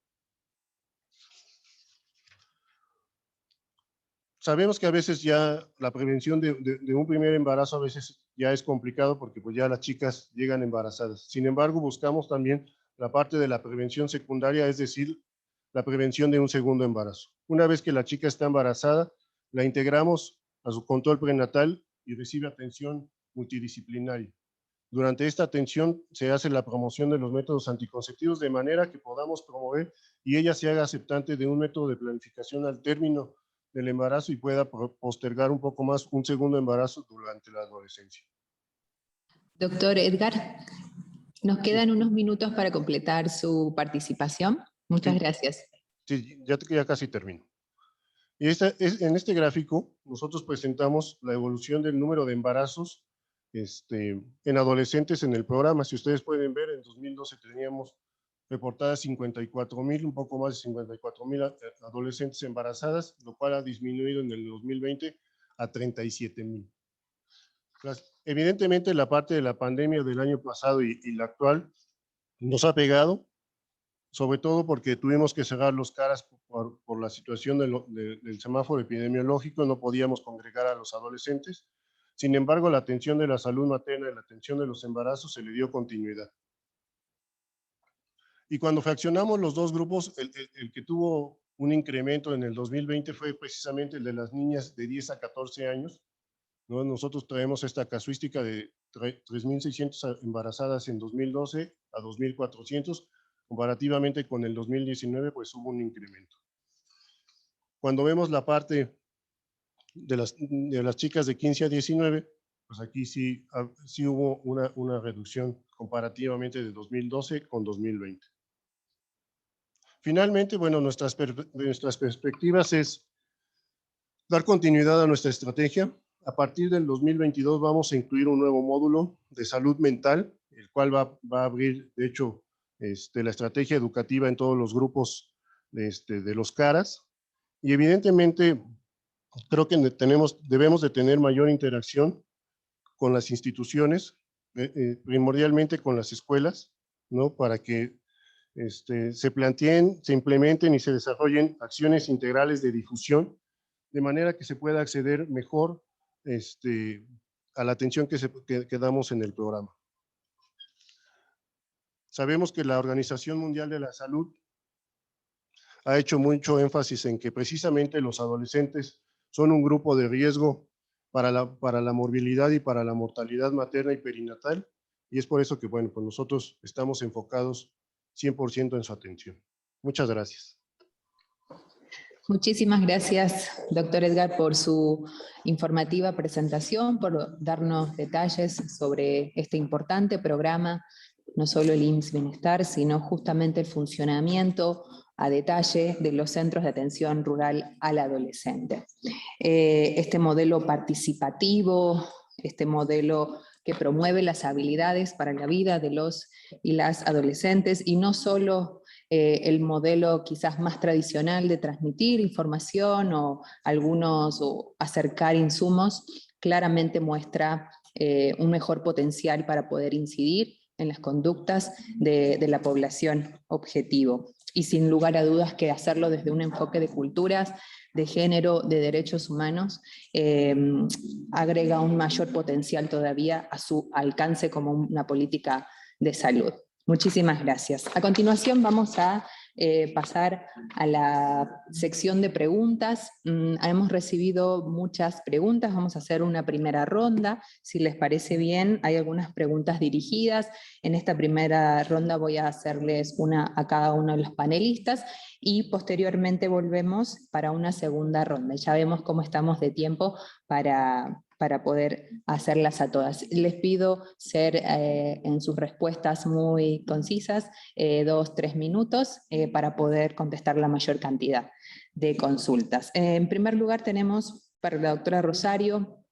Sabemos que a veces ya la prevención de un primer embarazo a veces ya es complicado porque pues ya las chicas llegan embarazadas. Sin embargo, buscamos también la parte de la prevención secundaria, es decir, la prevención de un segundo embarazo. Una vez que la chica está embarazada, la integramos a su control prenatal y recibe atención multidisciplinaria. Durante esta atención se hace la promoción de los métodos anticonceptivos de manera que podamos promover y ella se haga aceptante de un método de planificación al término del embarazo y pueda postergar un poco más un segundo embarazo durante la adolescencia. Doctor Edgar, nos quedan unos minutos para completar su participación. Muchas gracias. Sí, ya casi termino. Y en este gráfico nosotros presentamos la evolución del número de embarazos en adolescentes en el programa. Si ustedes pueden ver, en 2012 teníamos reportadas 54,000, un poco más de 54,000 adolescentes embarazadas, lo cual ha disminuido en el 2020 a 37,000. Evidentemente la parte de la pandemia del año pasado y la actual nos ha pegado, sobre todo porque tuvimos que cerrar los CARAS por la situación del semáforo epidemiológico, no podíamos congregar a los adolescentes. Sin embargo, la atención de la salud materna y la atención de los embarazos se le dio continuidad. Y cuando fraccionamos los dos grupos, el que tuvo un incremento en el 2020 fue precisamente el de las niñas de 10 a 14 años, ¿no? Nosotros traemos esta casuística de 3.600 embarazadas en 2012 a 2.400, comparativamente con el 2019, pues hubo un incremento. Cuando vemos la parte de las chicas de 15 a 19, pues aquí sí hubo una reducción comparativamente de 2012 con 2020. Finalmente, bueno, nuestras perspectivas es dar continuidad a nuestra estrategia. A partir del 2022 vamos a incluir un nuevo módulo de salud mental, el cual va a abrir, de hecho, la estrategia educativa en todos los grupos de los CARAS. Y evidentemente, creo que debemos de tener mayor interacción con las instituciones, primordialmente con las escuelas, ¿no? Para que se planteen, se implementen y se desarrollen acciones integrales de difusión, de manera que se pueda acceder mejor a la atención que damos en el programa. Sabemos que la Organización Mundial de la Salud ha hecho mucho énfasis en que precisamente los adolescentes son un grupo de riesgo para la morbilidad y para la mortalidad materna y perinatal, y es por eso que, bueno, pues nosotros estamos enfocados 100% en su atención. Muchas gracias. Muchísimas gracias, doctor Edgar, por su informativa presentación, por darnos detalles sobre este importante programa, no solo el IMSS Bienestar, sino justamente el funcionamiento a detalle de los centros de atención rural al adolescente. Este modelo participativo, este modelo que promueve las habilidades para la vida de los y las adolescentes, y no solo el modelo quizás más tradicional de transmitir información o acercar insumos, claramente muestra un mejor potencial para poder incidir en las conductas de la población objetivo. Y sin lugar a dudas que hacerlo desde un enfoque de culturas, de género, de derechos humanos, agrega un mayor potencial todavía a su alcance como una política de salud. Muchísimas gracias. A continuación vamos a pasar a la sección de preguntas. Hemos recibido muchas preguntas, vamos a hacer una primera ronda. Si les parece bien, hay algunas preguntas dirigidas. En esta primera ronda voy a hacerles una a cada uno de los panelistas y posteriormente volvemos para una segunda ronda. Ya vemos cómo estamos de tiempo para poder hacerlas a todas. Les pido ser en sus respuestas muy concisas, 2-3 minutos, para poder contestar la mayor cantidad de consultas. En primer lugar tenemos para la doctora Rosario,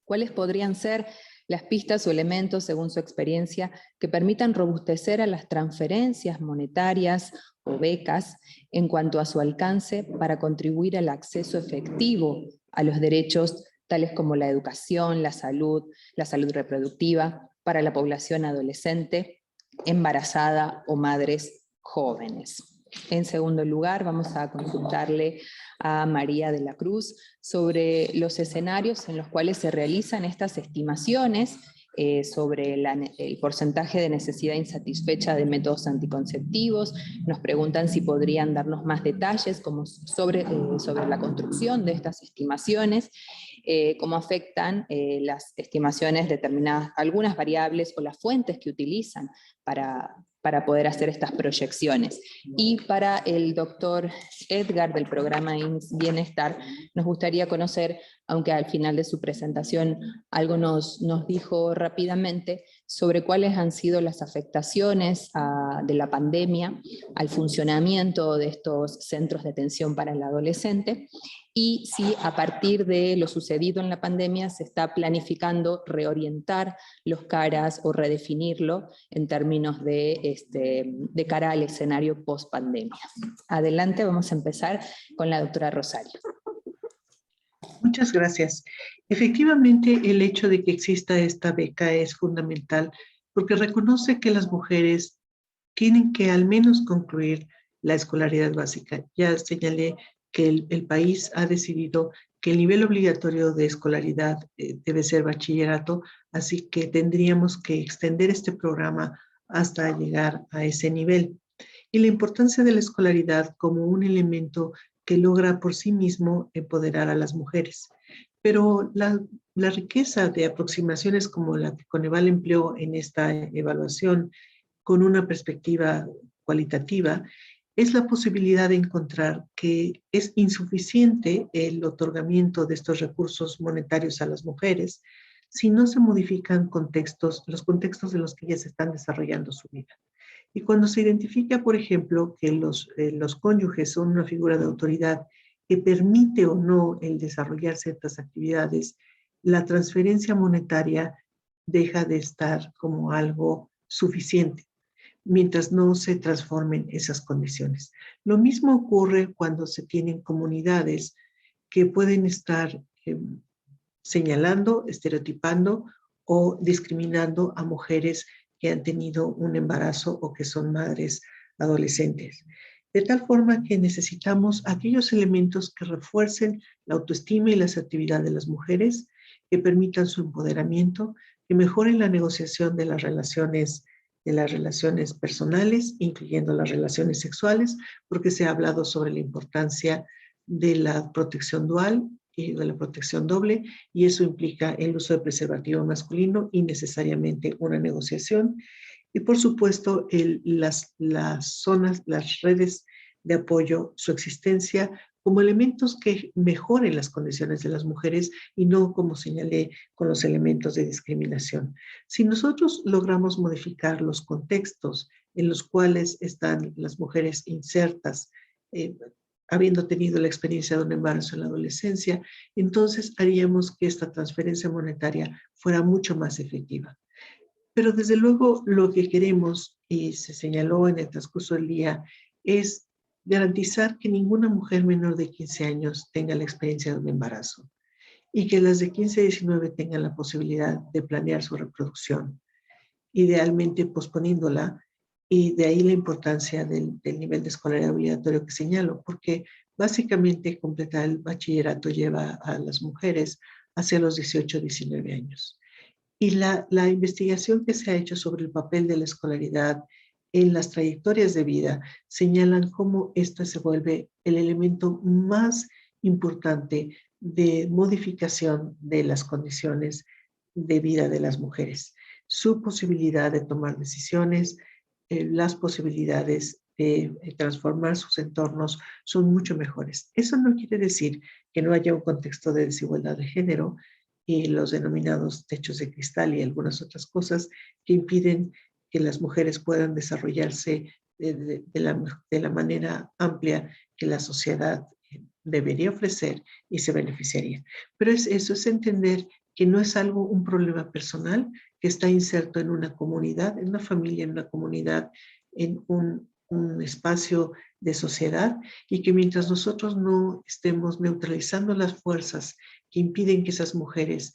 ¿cuáles podrían ser las pistas o elementos, según su experiencia, que permitan robustecer a las transferencias monetarias o becas en cuanto a su alcance para contribuir al acceso efectivo a los derechos tales como la educación, la salud reproductiva para la población adolescente, embarazada o madres jóvenes? En segundo lugar, vamos a consultarle a María de la Cruz sobre los escenarios en los cuales se realizan estas estimaciones sobre el porcentaje de necesidad insatisfecha de métodos anticonceptivos. Nos preguntan si podrían darnos más detalles sobre la construcción de estas estimaciones, cómo afectan las estimaciones determinadas, algunas variables o las fuentes que utilizan para poder hacer estas proyecciones. Y para el doctor Edgar del programa IMSS Bienestar, nos gustaría conocer, aunque al final de su presentación algo nos dijo rápidamente, sobre cuáles han sido las afectaciones de la pandemia al funcionamiento de estos centros de atención para el adolescente, y si a partir de lo sucedido en la pandemia se está planificando reorientar los CARAS o redefinirlo en términos de cara al escenario post-pandemia. Adelante, vamos a empezar con la doctora Rosario. Muchas gracias. Efectivamente, el hecho de que exista esta beca es fundamental porque reconoce que las mujeres tienen que al menos concluir la escolaridad básica. Ya señalé que el país ha decidido que el nivel obligatorio de escolaridad debe ser bachillerato, así que tendríamos que extender este programa hasta llegar a ese nivel. Y la importancia de la escolaridad como un elemento que logra por sí mismo empoderar a las mujeres. Pero la riqueza de aproximaciones como la que Coneval empleó en esta evaluación con una perspectiva cualitativa es la posibilidad de encontrar que es insuficiente el otorgamiento de estos recursos monetarios a las mujeres si no se modifican los contextos en los que ellas están desarrollando su vida. Y cuando se identifica, por ejemplo, que los cónyuges son una figura de autoridad que permite o no el desarrollar ciertas actividades, la transferencia monetaria deja de estar como algo suficiente mientras no se transformen esas condiciones. Lo mismo ocurre cuando se tienen comunidades que pueden estar señalando, estereotipando o discriminando a mujeres que han tenido un embarazo o que son madres adolescentes. De tal forma que necesitamos aquellos elementos que refuercen la autoestima y la asertividad de las mujeres, que permitan su empoderamiento, que mejoren la negociación de las relaciones personales, incluyendo las relaciones sexuales, porque se ha hablado sobre la importancia de la protección dual y de la protección doble, y eso implica el uso de preservativo masculino y necesariamente una negociación. Y por supuesto, las zonas, las redes de apoyo, su existencia como elementos que mejoren las condiciones de las mujeres y no, como señalé, con los elementos de discriminación. Si nosotros logramos modificar los contextos en los cuales están las mujeres insertas, habiendo tenido la experiencia de un embarazo en la adolescencia, entonces haríamos que esta transferencia monetaria fuera mucho más efectiva. Pero desde luego lo que queremos, y se señaló en el transcurso del día, es garantizar que ninguna mujer menor de 15 años tenga la experiencia de un embarazo y que las de 15 a 19 tengan la posibilidad de planear su reproducción, idealmente posponiéndola, y de ahí la importancia del nivel de escolaridad obligatorio que señalo, porque básicamente completar el bachillerato lleva a las mujeres hacia los 18 o 19 años. Y la investigación que se ha hecho sobre el papel de la escolaridad en las trayectorias de vida señalan cómo esto se vuelve el elemento más importante de modificación de las condiciones de vida de las mujeres. Su posibilidad de tomar decisiones, las posibilidades de transformar sus entornos son mucho mejores. Eso no quiere decir que no haya un contexto de desigualdad de género y los denominados techos de cristal y algunas otras cosas que impiden que las mujeres puedan desarrollarse de la manera amplia que la sociedad debería ofrecer y se beneficiaría. Pero eso es entender que no es algo, un problema personal que está inserto en una comunidad, en una familia, en una comunidad, en un espacio de sociedad, y que mientras nosotros no estemos neutralizando las fuerzas que impiden que esas mujeres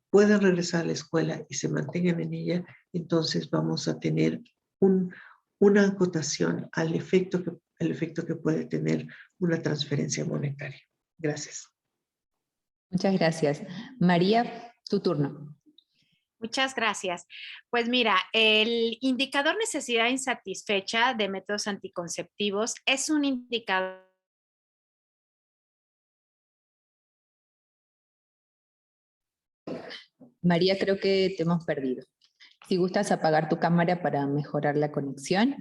puedan regresar a la escuela y se mantengan en ella, entonces vamos a tener una acotación al efecto que puede tener una transferencia monetaria. Gracias. Muchas gracias. María, tu turno. Muchas gracias. Pues mira, el indicador necesidad insatisfecha de métodos anticonceptivos es un indicador María, creo que te hemos perdido. Si gustas apagar tu cámara para mejorar la conexión.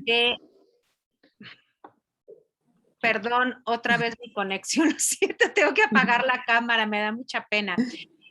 Perdón, otra vez mi conexión, lo siento, tengo que apagar la cámara, me da mucha pena.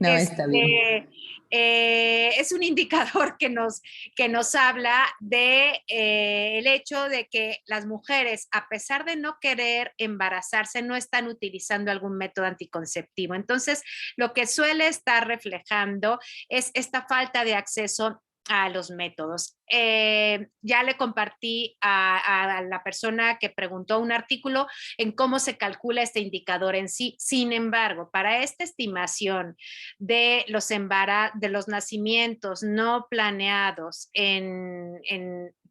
No, está bien. Es un indicador que nos habla de el hecho de que las mujeres, a pesar de no querer embarazarse, no están utilizando algún método anticonceptivo. Entonces, lo que suele estar reflejando es esta falta de acceso a los métodos. ya le compartí a la persona que preguntó un artículo en cómo se calcula este indicador en sí. Sin embargo, para esta estimación de los nacimientos no planeados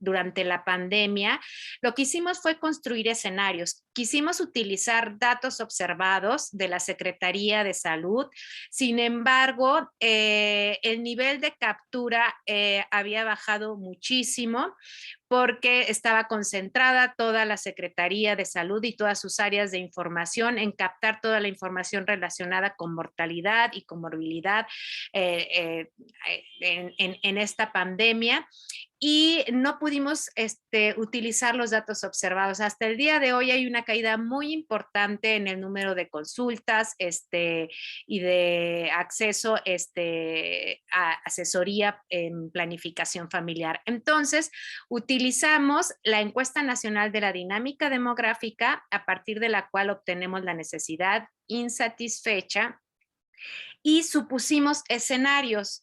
durante la pandemia, lo que hicimos fue construir escenarios. Quisimos utilizar datos observados de la Secretaría de Salud. Sin embargo, el nivel de captura había bajado muchísimo porque estaba concentrada toda la Secretaría de Salud y todas sus áreas de información en captar toda la información relacionada con mortalidad y comorbilidad en esta pandemia. Y no pudimos utilizar los datos observados. Hasta el día de hoy hay una caída muy importante en el número de consultas y de acceso a asesoría en planificación familiar. Entonces, utilizamos la encuesta nacional de la dinámica demográfica, a partir de la cual obtenemos la necesidad insatisfecha, y supusimos escenarios.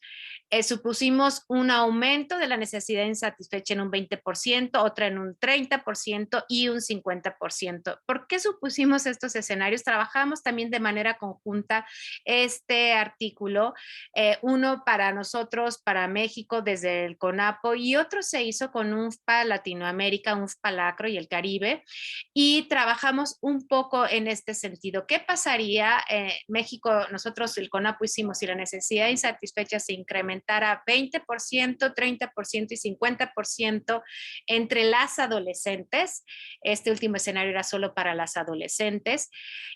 Supusimos un aumento de la necesidad insatisfecha en un 20%, otra en un 30% y un 50%. ¿Por qué supusimos estos escenarios? Trabajamos también de manera conjunta este artículo, uno para nosotros, para México, desde el CONAPO, y otro se hizo con UNFPA Latinoamérica, UNFPA Lacro y el Caribe, y trabajamos un poco en este sentido. ¿Qué pasaría? México, nosotros el CONAPO hicimos si la necesidad insatisfecha se incrementara 20%, 30% y 50% entre las adolescentes. Este último escenario era solo para las adolescentes.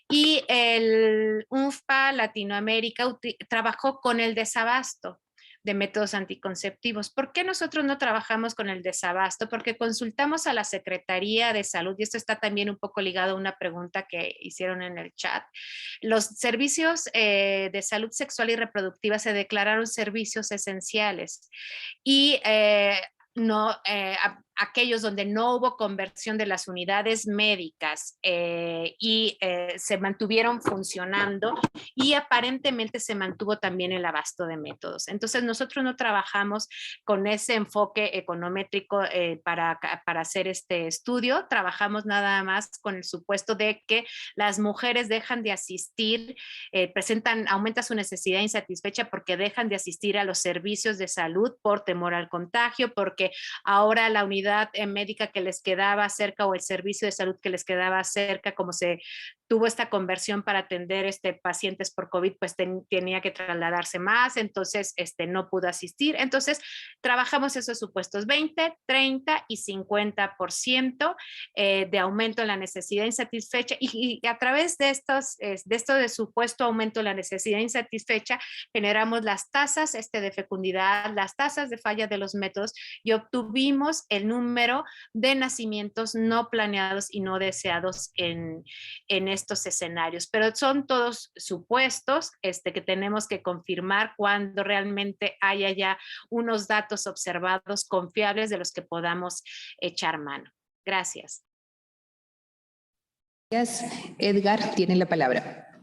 Y el UNFPA Latinoamérica trabajó con el desabasto de métodos anticonceptivos. ¿Por qué nosotros no trabajamos con el desabasto? Porque consultamos a la Secretaría de Salud, y esto está también un poco ligado a una pregunta que hicieron en el chat. Los servicios de salud sexual y reproductiva se declararon servicios esenciales, y aquellos donde no hubo conversión de las unidades médicas y se mantuvieron funcionando, y aparentemente se mantuvo también el abasto de métodos. Entonces nosotros no trabajamos con ese enfoque econométrico para hacer este estudio. Trabajamos nada más con el supuesto de que las mujeres dejan de asistir, aumenta su necesidad insatisfecha porque dejan de asistir a los servicios de salud por temor al contagio, porque ahora la unidad médica que les quedaba cerca o el servicio de salud que les quedaba cerca, como se tuvo esta conversión para atender pacientes por COVID, pues tenía que trasladarse más, entonces no pudo asistir. Entonces trabajamos esos supuestos, 20, 30 y 50% de aumento en la necesidad insatisfecha, y a través de esto de supuesto aumento en la necesidad insatisfecha, generamos las tasas de fecundidad, las tasas de falla de los métodos, y obtuvimos el número de nacimientos no planeados y no deseados en estos escenarios. Pero son todos supuestos que tenemos que confirmar cuando realmente haya ya unos datos observados confiables de los que podamos echar mano. Gracias. Gracias. Edgar tiene la palabra.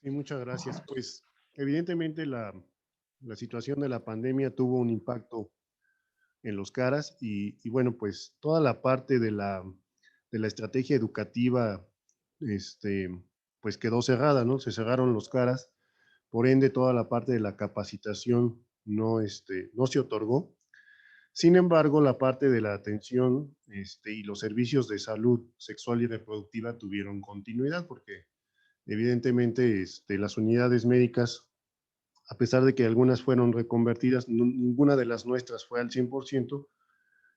Sí, muchas gracias. Pues evidentemente la situación de la pandemia tuvo un impacto en los CARAS y bueno, pues toda la parte de la estrategia educativa pues quedó cerrada, ¿no? Se cerraron los CARAS, por ende toda la parte de la capacitación no se otorgó. Sin embargo, la parte de la atención y los servicios de salud sexual y reproductiva tuvieron continuidad, porque evidentemente las unidades médicas, a pesar de que algunas fueron reconvertidas, ninguna de las nuestras fue al 100%,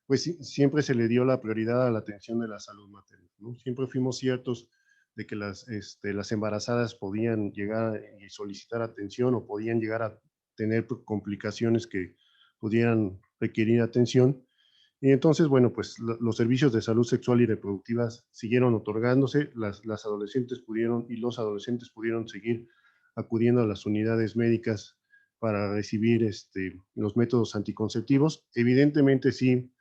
pues siempre se le dio la prioridad a la atención de la salud materna, ¿no? Siempre fuimos ciertos de que las embarazadas podían llegar y solicitar atención o podían llegar a tener complicaciones que pudieran requerir atención. Y entonces, bueno, pues los servicios de salud sexual y reproductiva siguieron otorgándose, las adolescentes pudieron y los adolescentes pudieron seguir acudiendo a las unidades médicas para recibir los métodos anticonceptivos. Evidentemente sí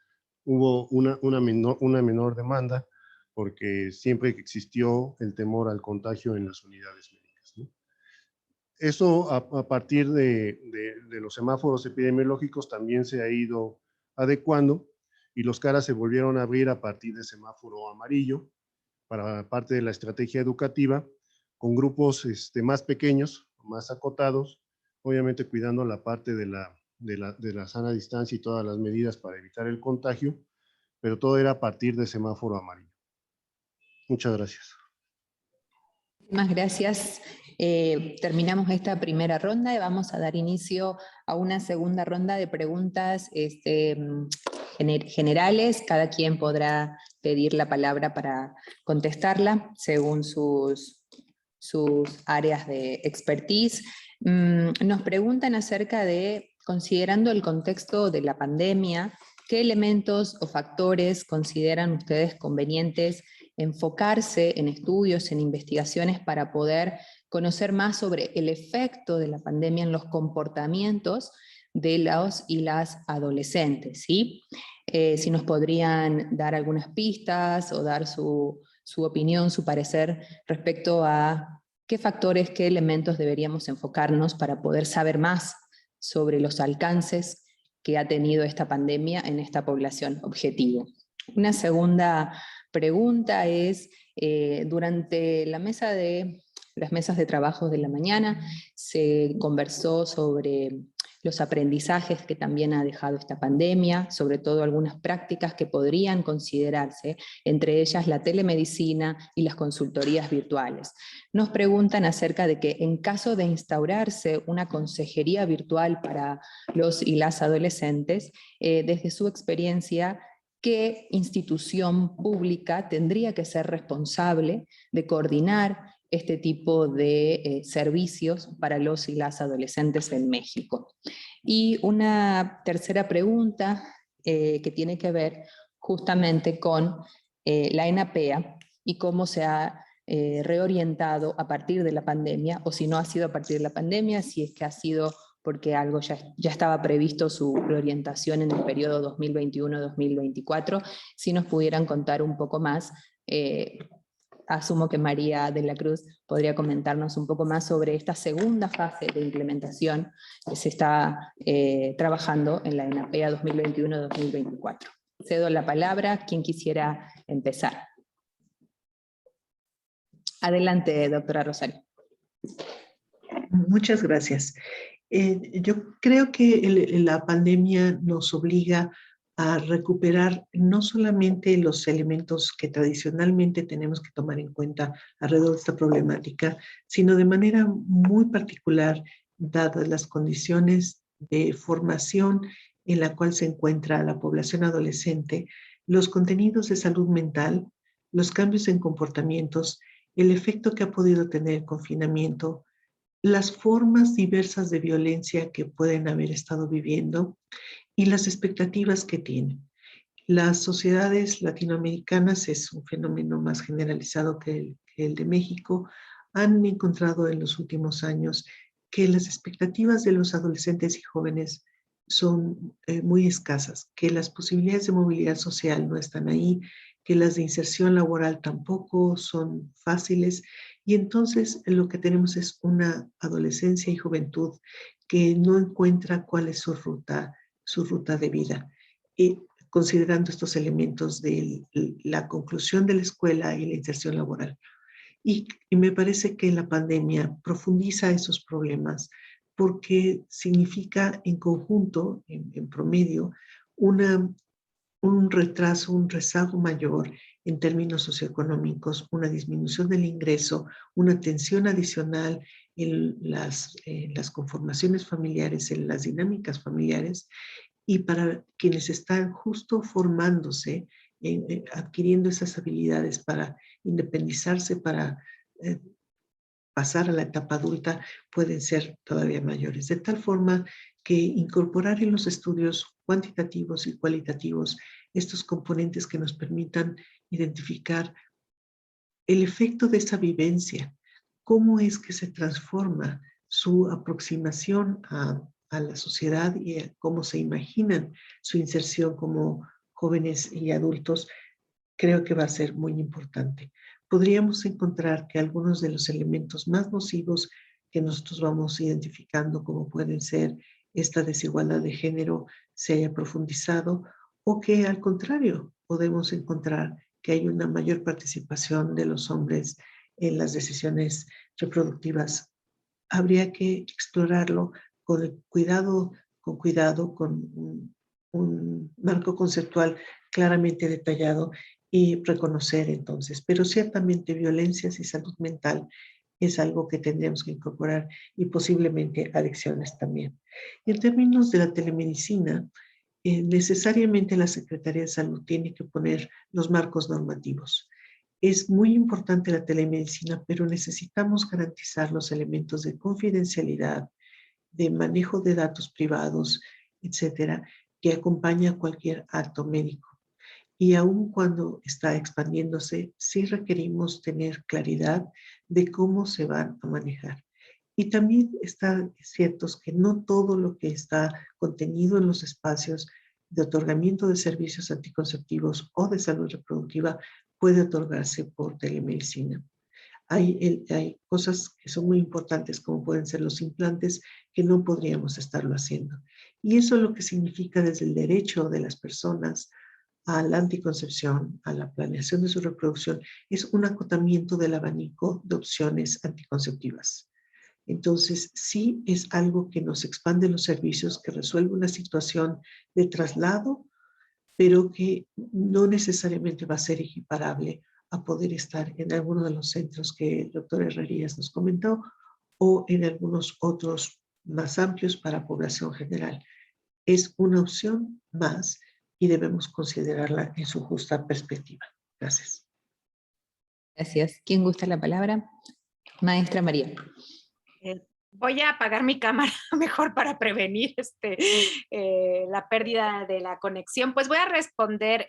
hubo una menor demanda porque siempre existió el temor al contagio en las unidades médicas, ¿no? Eso a partir de los semáforos epidemiológicos también se ha ido adecuando y los CARA se volvieron a abrir a partir de semáforo amarillo para parte de la estrategia educativa con grupos más pequeños, más acotados, obviamente cuidando la parte de la sana distancia y todas las medidas para evitar el contagio, pero todo era a partir de semáforo amarillo. Muchas gracias. Muchas gracias. Terminamos esta primera ronda y vamos a dar inicio a una segunda ronda de preguntas generales. Cada quien podrá pedir la palabra para contestarla según sus áreas de expertise. Nos preguntan acerca de, considerando el contexto de la pandemia, ¿qué elementos o factores consideran ustedes convenientes enfocarse en estudios, en investigaciones para poder conocer más sobre el efecto de la pandemia en los comportamientos de los y las adolescentes? ¿Sí? Si nos podrían dar algunas pistas o dar su opinión, su parecer respecto a qué factores, qué elementos deberíamos enfocarnos para poder saber más sobre los alcances que ha tenido esta pandemia en esta población objetivo. Una segunda pregunta es, durante las mesas de trabajo de la mañana se conversó sobre los aprendizajes que también ha dejado esta pandemia, sobre todo algunas prácticas que podrían considerarse, entre ellas la telemedicina y las consultorías virtuales. Nos preguntan acerca de que en caso de instaurarse una consejería virtual para los y las adolescentes, desde su experiencia, ¿qué institución pública tendría que ser responsable de coordinar este tipo de servicios para los y las adolescentes en México? Y una tercera pregunta que tiene que ver justamente con la ENAPEA y cómo se ha reorientado a partir de la pandemia, o si no ha sido a partir de la pandemia, si es que ha sido porque algo ya estaba previsto su reorientación en el periodo 2021-2024, si nos pudieran contar un poco más. Asumo que María de la Cruz podría comentarnos un poco más sobre esta segunda fase de implementación que se está trabajando en la ENAPEA 2021-2024. Cedo la palabra, quien quisiera empezar. Adelante, doctora Rosario. Muchas gracias. Yo creo que la pandemia nos obliga a recuperar no solamente los elementos que tradicionalmente tenemos que tomar en cuenta alrededor de esta problemática, sino de manera muy particular, dadas las condiciones de formación en la cual se encuentra la población adolescente, los contenidos de salud mental, los cambios en comportamientos, el efecto que ha podido tener el confinamiento, las formas diversas de violencia que pueden haber estado viviendo y las expectativas que tienen. Las sociedades latinoamericanas, es un fenómeno más generalizado que el de México, han encontrado en los últimos años que las expectativas de los adolescentes y jóvenes son muy escasas, que las posibilidades de movilidad social no están ahí, que las de inserción laboral tampoco son fáciles, y entonces lo que tenemos es una adolescencia y juventud que no encuentra cuál es su ruta de vida. Y considerando estos elementos de la conclusión de la escuela y la inserción laboral. Y me parece que la pandemia profundiza esos problemas porque significa en conjunto, en promedio, un retraso, un rezago mayor en términos socioeconómicos, una disminución del ingreso, una tensión adicional en las conformaciones familiares, en las dinámicas familiares, y para quienes están justo formándose, adquiriendo esas habilidades para independizarse, para pasar a la etapa adulta, pueden ser todavía mayores. De tal forma que incorporar en los estudios cuantitativos y cualitativos estos componentes que nos permitan identificar el efecto de esa vivencia, cómo es que se transforma su aproximación a la sociedad y a cómo se imaginan su inserción como jóvenes y adultos, creo que va a ser muy importante. Podríamos encontrar que algunos de los elementos más nocivos que nosotros vamos identificando como pueden ser esta desigualdad de género se haya profundizado o que al contrario podemos encontrar que hay una mayor participación de los hombres en las decisiones reproductivas. Habría que explorarlo con cuidado, con un marco conceptual claramente detallado y reconocer entonces. Pero ciertamente violencias y salud mental es algo que tendríamos que incorporar y posiblemente adicciones también. Y en términos de la telemedicina, necesariamente la Secretaría de Salud tiene que poner los marcos normativos. Es muy importante la telemedicina, pero necesitamos garantizar los elementos de confidencialidad, de manejo de datos privados, etcétera, que acompaña cualquier acto médico. Y aun cuando está expandiéndose, sí requerimos tener claridad de cómo se van a manejar. Y también está cierto que no todo lo que está contenido en los espacios de otorgamiento de servicios anticonceptivos o de salud reproductiva puede otorgarse por telemedicina. Hay cosas que son muy importantes, como pueden ser los implantes, que no podríamos estarlo haciendo. Y eso es lo que significa desde el derecho de las personas a la anticoncepción, a la planeación de su reproducción, es un acotamiento del abanico de opciones anticonceptivas. Entonces, sí es algo que nos expande los servicios, que resuelve una situación de traslado, pero que no necesariamente va a ser equiparable a poder estar en alguno de los centros que el doctor Herrerías nos comentó o en algunos otros más amplios para población general. Es una opción más y debemos considerarla en su justa perspectiva. Gracias. Gracias. ¿Quién gusta la palabra? Maestra María. Voy a apagar mi cámara mejor para prevenir la pérdida de la conexión. Pues voy a responder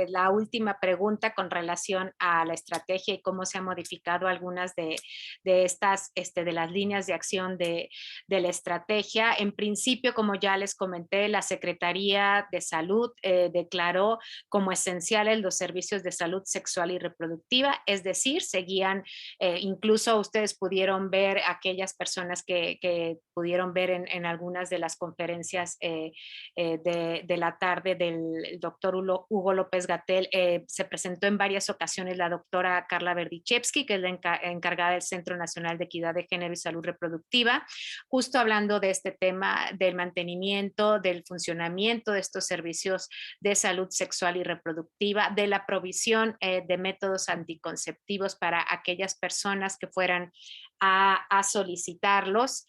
la última pregunta con relación a la estrategia y cómo se han modificado algunas de estas, de las líneas de acción de la estrategia. En principio, como ya les comenté, la Secretaría de Salud declaró como esenciales los servicios de salud sexual y reproductiva, es decir, seguían, incluso ustedes pudieron ver aquellas personas que pudieron ver en algunas de las conferencias de la tarde del doctor Hugo López-Gatell, se presentó en varias ocasiones la doctora Carla Berdichevsky, que es la encargada del Centro Nacional de Equidad de Género y Salud Reproductiva, justo hablando de este tema del mantenimiento, del funcionamiento de estos servicios de salud sexual y reproductiva, de la provisión de métodos anticonceptivos para aquellas personas que fueran a solicitarlos.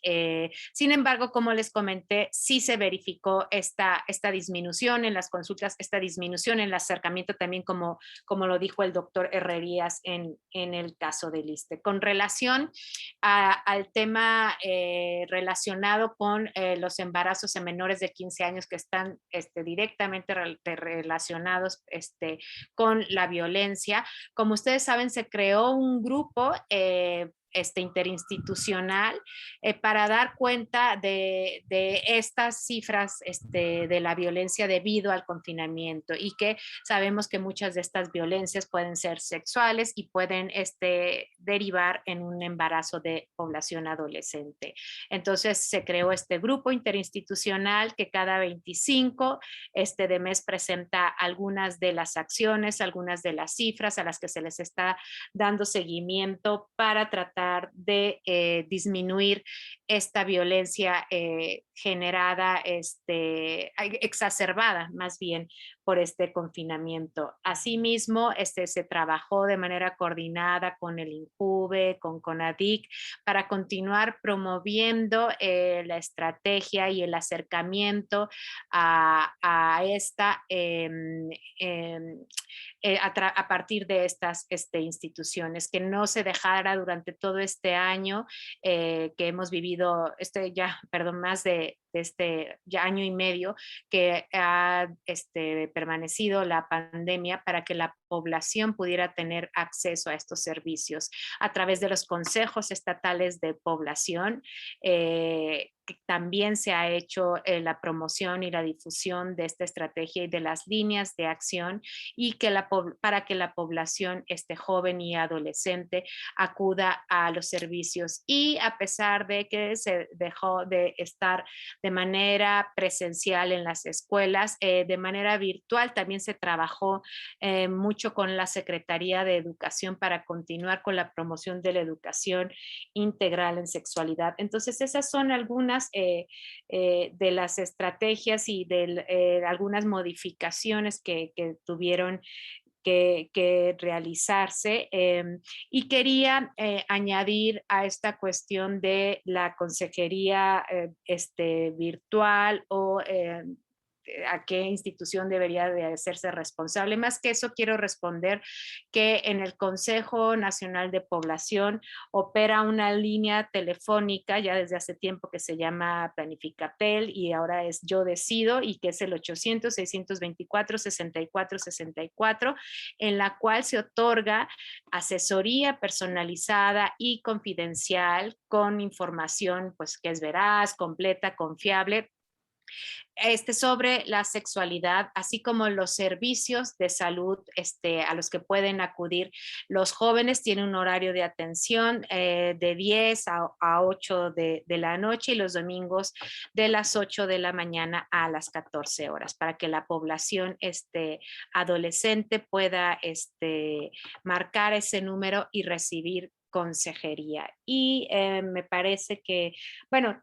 Sin embargo, como les comenté, sí se verificó esta disminución en las consultas, esta disminución en el acercamiento también, como lo dijo el doctor Herrerías en el caso del ISSSTE. Con relación al tema relacionado con los embarazos en menores de 15 años que están directamente relacionados con la violencia, como ustedes saben, se creó un grupo interinstitucional para dar cuenta de estas cifras de la violencia debido al confinamiento, y que sabemos que muchas de estas violencias pueden ser sexuales y pueden derivar en un embarazo de población adolescente. Entonces se creó este grupo interinstitucional que cada 25 de mes presenta algunas de las acciones, algunas de las cifras a las que se les está dando seguimiento para tratar de disminuir esta violencia generada, exacerbada más bien por este confinamiento. Asimismo, se trabajó de manera coordinada con el INJUVE, con CONADIC, para continuar promoviendo la estrategia y el acercamiento a esta a partir de estas instituciones, que no se dejara durante todo este año que hemos vivido, más de ya año y medio que ha permanecido la pandemia, para que la población pudiera tener acceso a estos servicios a través de los consejos estatales de población. Que también se ha hecho la promoción y la difusión de esta estrategia y de las líneas de acción, y que para que la población joven y adolescente acuda a los servicios. Y a pesar de que se dejó de estar de manera presencial en las escuelas, de manera virtual también se trabajó mucho con la Secretaría de Educación para continuar con la promoción de la educación integral en sexualidad. Entonces, esas son algunas de las estrategias y de algunas modificaciones que tuvieron que realizarse, y quería añadir a esta cuestión de la consejería virtual o a qué institución debería de hacerse responsable. Más que eso, quiero responder que en el Consejo Nacional de Población opera una línea telefónica ya desde hace tiempo que se llama Planificatel, y ahora es Yo Decido, y que es el 800-624-6464, en la cual se otorga asesoría personalizada y confidencial con información pues que es veraz, completa, confiable, sobre la sexualidad, así como los servicios de salud a los que pueden acudir los jóvenes. Tienen un horario de atención de 10 a 8 de la noche, y los domingos de las 8 de la mañana a las 14 horas, para que la población adolescente pueda marcar ese número y recibir consejería. Y me parece que, bueno,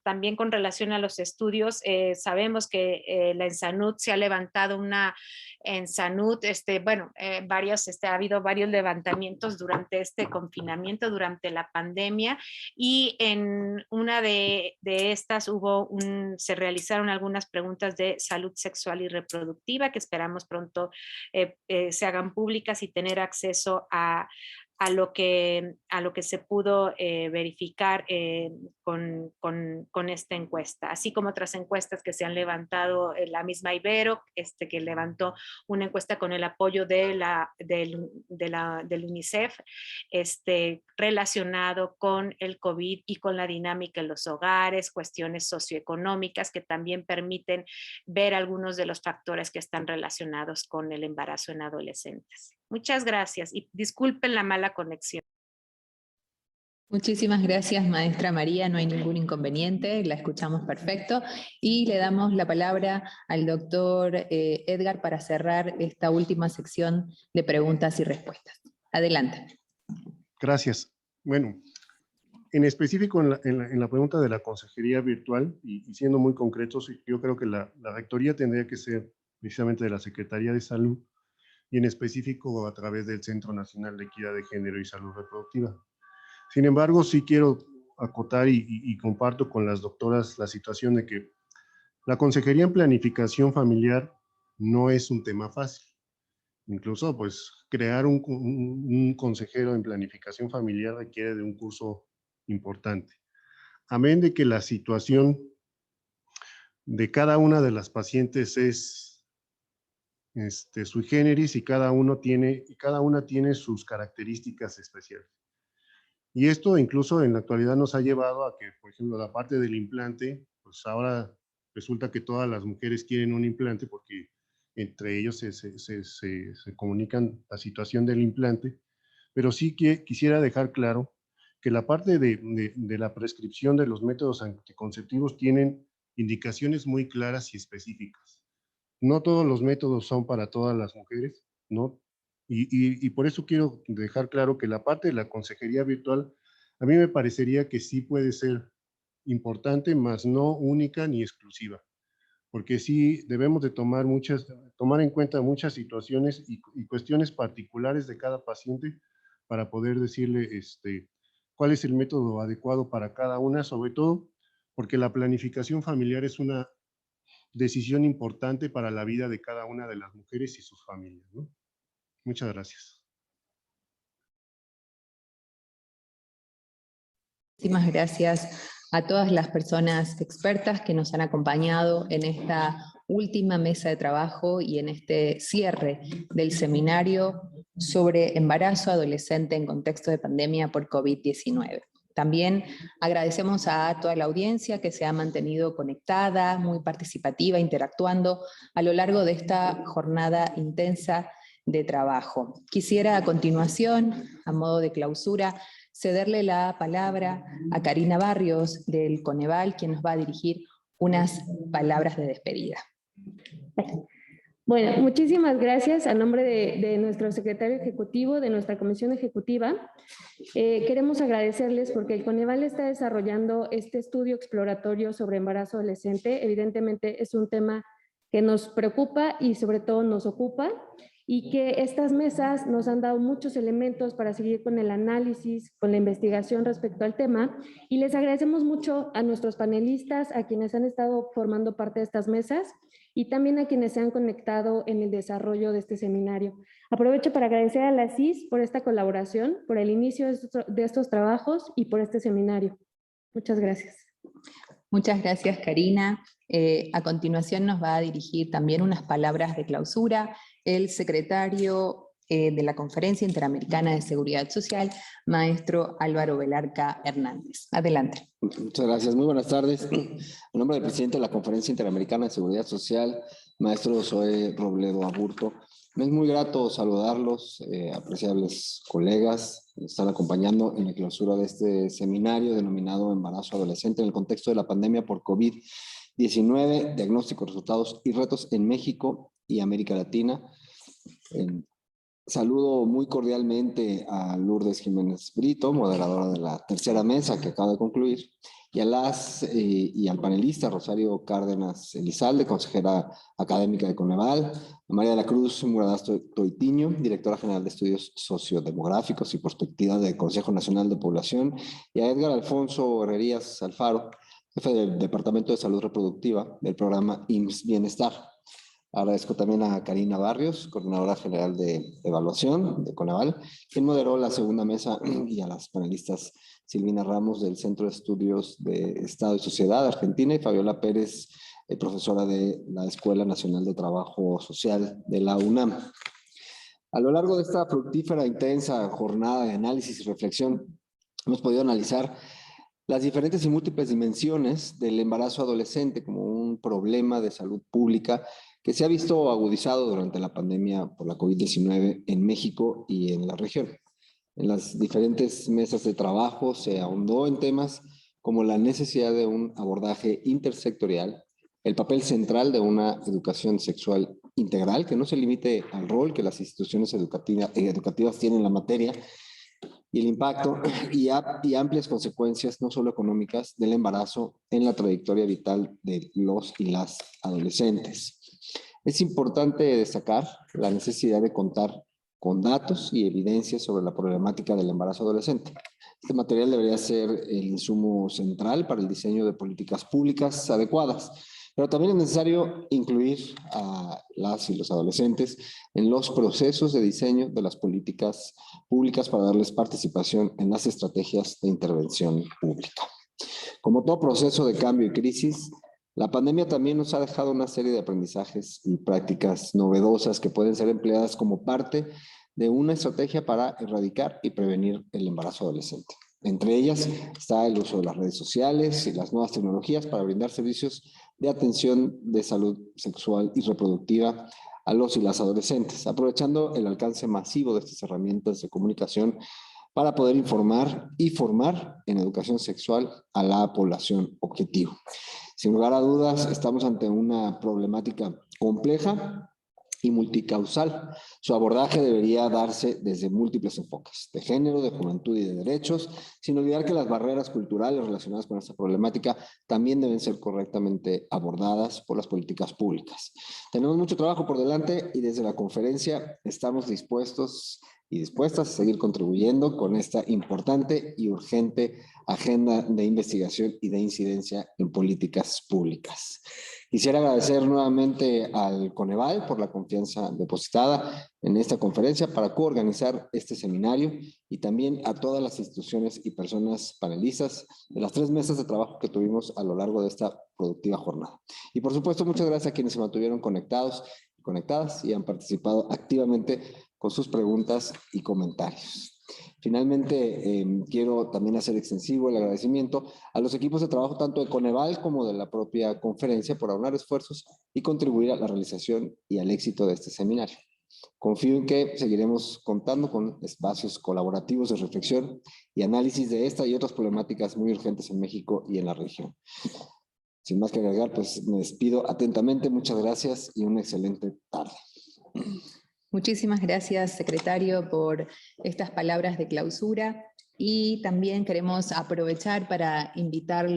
también con relación a los estudios, sabemos que la ENSANUD se ha levantado ha habido varios levantamientos durante este confinamiento, durante la pandemia, y en una de estas se realizaron algunas preguntas de salud sexual y reproductiva que esperamos pronto se hagan públicas y tener acceso a lo que se pudo verificar con esta encuesta, así como otras encuestas que se han levantado, la misma Ibero, que levantó una encuesta con el apoyo del UNICEF, relacionado con el COVID y con la dinámica en los hogares, cuestiones socioeconómicas que también permiten ver algunos de los factores que están relacionados con el embarazo en adolescentes. Muchas gracias y disculpen la mala conexión. Muchísimas gracias, maestra María, no hay ningún inconveniente, la escuchamos perfecto, y le damos la palabra al doctor Edgar para cerrar esta última sección de preguntas y respuestas. Adelante. Gracias. Bueno, en específico en la pregunta de la consejería virtual, y siendo muy concretos, yo creo que la rectoría tendría que ser precisamente de la Secretaría de Salud, y en específico a través del Centro Nacional de Equidad de Género y Salud Reproductiva. Sin embargo, sí quiero acotar y comparto con las doctoras la situación de que la consejería en planificación familiar no es un tema fácil. Incluso, pues, crear un consejero en planificación familiar requiere de un curso importante. Amén de que la situación de cada una de las pacientes es sui generis, y cada una tiene sus características especiales. Y esto incluso en la actualidad nos ha llevado a que, por ejemplo, la parte del implante, pues ahora resulta que todas las mujeres quieren un implante porque entre ellos se comunican la situación del implante, pero sí que quisiera dejar claro que la parte de la prescripción de los métodos anticonceptivos tienen indicaciones muy claras y específicas. No todos los métodos son para todas las mujeres, ¿no? Y por eso quiero dejar claro que la parte de la consejería virtual, a mí me parecería que sí puede ser importante, mas no única ni exclusiva, porque sí debemos de tomar en cuenta muchas situaciones y cuestiones particulares de cada paciente para poder decirle cuál es el método adecuado para cada una, sobre todo porque la planificación familiar es una decisión importante para la vida de cada una de las mujeres y sus familias, ¿no? Muchas gracias. Muchísimas gracias a todas las personas expertas que nos han acompañado en esta última mesa de trabajo y en este cierre del seminario sobre embarazo adolescente en contexto de pandemia por COVID-19. También agradecemos a toda la audiencia que se ha mantenido conectada, muy participativa, interactuando a lo largo de esta jornada intensa de trabajo. Quisiera a continuación, a modo de clausura, cederle la palabra a Karina Barrios del Coneval, quien nos va a dirigir unas palabras de despedida. Bueno, muchísimas gracias a nombre de nuestro secretario ejecutivo, de nuestra comisión ejecutiva. Queremos agradecerles porque el Coneval está desarrollando este estudio exploratorio sobre embarazo adolescente. Evidentemente es un tema que nos preocupa y sobre todo nos ocupa, y que estas mesas nos han dado muchos elementos para seguir con el análisis, con la investigación respecto al tema, y les agradecemos mucho a nuestros panelistas, a quienes han estado formando parte de estas mesas, y también a quienes se han conectado en el desarrollo de este seminario. Aprovecho para agradecer a la CIS por esta colaboración, por el inicio de estos trabajos y por este seminario. Muchas gracias. Muchas gracias, Karina. A continuación nos va a dirigir también unas palabras de clausura el secretario de la Conferencia Interamericana de Seguridad Social, maestro Álvaro Velarca Hernández. Adelante. Muchas gracias. Muy buenas tardes. En nombre del presidente de la Conferencia Interamericana de Seguridad Social, maestro Zoe Robledo Aburto, me es muy grato saludarlos, apreciables colegas, que están acompañando en la clausura de este seminario denominado Embarazo Adolescente en el contexto de la pandemia por COVID-19, diagnósticos, resultados y retos en México y América Latina. Saludo muy cordialmente a Lourdes Jiménez Brito, moderadora de la tercera mesa que acaba de concluir, y al panelista Rosario Cárdenas Elizalde, consejera académica de Coneval, a María de la Cruz Muradas Toitiño, directora general de Estudios Sociodemográficos y Perspectivas del Consejo Nacional de Población, y a Edgar Alfonso Herrerías Alfaro, jefe del Departamento de Salud Reproductiva del programa IMSS Bienestar. Agradezco también a Karina Barrios, coordinadora general de evaluación de Coneval, quien moderó la segunda mesa, y a las panelistas Silvina Ramos del Centro de Estudios de Estado y Sociedad Argentina y Fabiola Pérez, profesora de la Escuela Nacional de Trabajo Social de la UNAM. A lo largo de esta fructífera e intensa jornada de análisis y reflexión, hemos podido analizar las diferentes y múltiples dimensiones del embarazo adolescente como un problema de salud pública que se ha visto agudizado durante la pandemia por la COVID-19 en México y en la región. En las diferentes mesas de trabajo se ahondó en temas como la necesidad de un abordaje intersectorial, el papel central de una educación sexual integral que no se limite al rol que las instituciones educativas tienen en la materia, y el impacto y amplias consecuencias, no solo económicas, del embarazo en la trayectoria vital de los y las adolescentes. Es importante destacar la necesidad de contar con datos y evidencias sobre la problemática del embarazo adolescente. Este material debería ser el insumo central para el diseño de políticas públicas adecuadas, pero también es necesario incluir a las y los adolescentes en los procesos de diseño de las políticas públicas para darles participación en las estrategias de intervención pública. Como todo proceso de cambio y crisis, la pandemia también nos ha dejado una serie de aprendizajes y prácticas novedosas que pueden ser empleadas como parte de una estrategia para erradicar y prevenir el embarazo adolescente. Entre ellas está el uso de las redes sociales y las nuevas tecnologías para brindar servicios de atención de salud sexual y reproductiva a los y las adolescentes, aprovechando el alcance masivo de estas herramientas de comunicación para poder informar y formar en educación sexual a la población objetivo. Sin lugar a dudas, estamos ante una problemática compleja y multicausal. Su abordaje debería darse desde múltiples enfoques, de género, de juventud y de derechos, sin olvidar que las barreras culturales relacionadas con esta problemática también deben ser correctamente abordadas por las políticas públicas. Tenemos mucho trabajo por delante y desde la conferencia estamos dispuestos y dispuestas a seguir contribuyendo con esta importante y urgente agenda de investigación y de incidencia en políticas públicas. Quisiera agradecer nuevamente al Coneval por la confianza depositada en esta conferencia para coorganizar este seminario y también a todas las instituciones y personas panelistas de las 3 mesas de trabajo que tuvimos a lo largo de esta productiva jornada. Y por supuesto, muchas gracias a quienes se mantuvieron conectados y conectadas y han participado activamente con sus preguntas y comentarios. Finalmente, quiero también hacer extensivo el agradecimiento a los equipos de trabajo tanto de Coneval como de la propia conferencia por aunar esfuerzos y contribuir a la realización y al éxito de este seminario. Confío en que seguiremos contando con espacios colaborativos de reflexión y análisis de esta y otras problemáticas muy urgentes en México y en la región. Sin más que agregar, pues me despido atentamente. Muchas gracias y una excelente tarde. Muchísimas gracias, secretario, por estas palabras de clausura, y también queremos aprovechar para invitar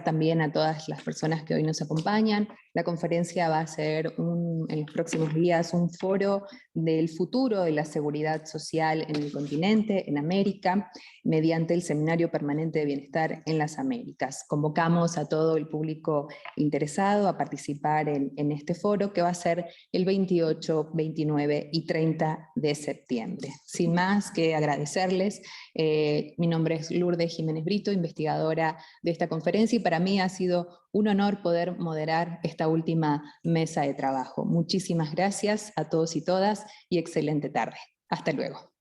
también a todas las personas que hoy nos acompañan. La conferencia va a ser en los próximos días un foro del futuro de la seguridad social en el continente, en América, mediante el Seminario Permanente de Bienestar en las Américas. Convocamos a todo el público interesado a participar en este foro, que va a ser el 28, 29 y 30 de septiembre. Sin más que agradecerles, mi nombre es Lourdes Jiménez Brito, investigadora de esta conferencia, y para mí ha sido un honor poder moderar esta última mesa de trabajo. Muchísimas gracias a todos y todas y excelente tarde. Hasta luego.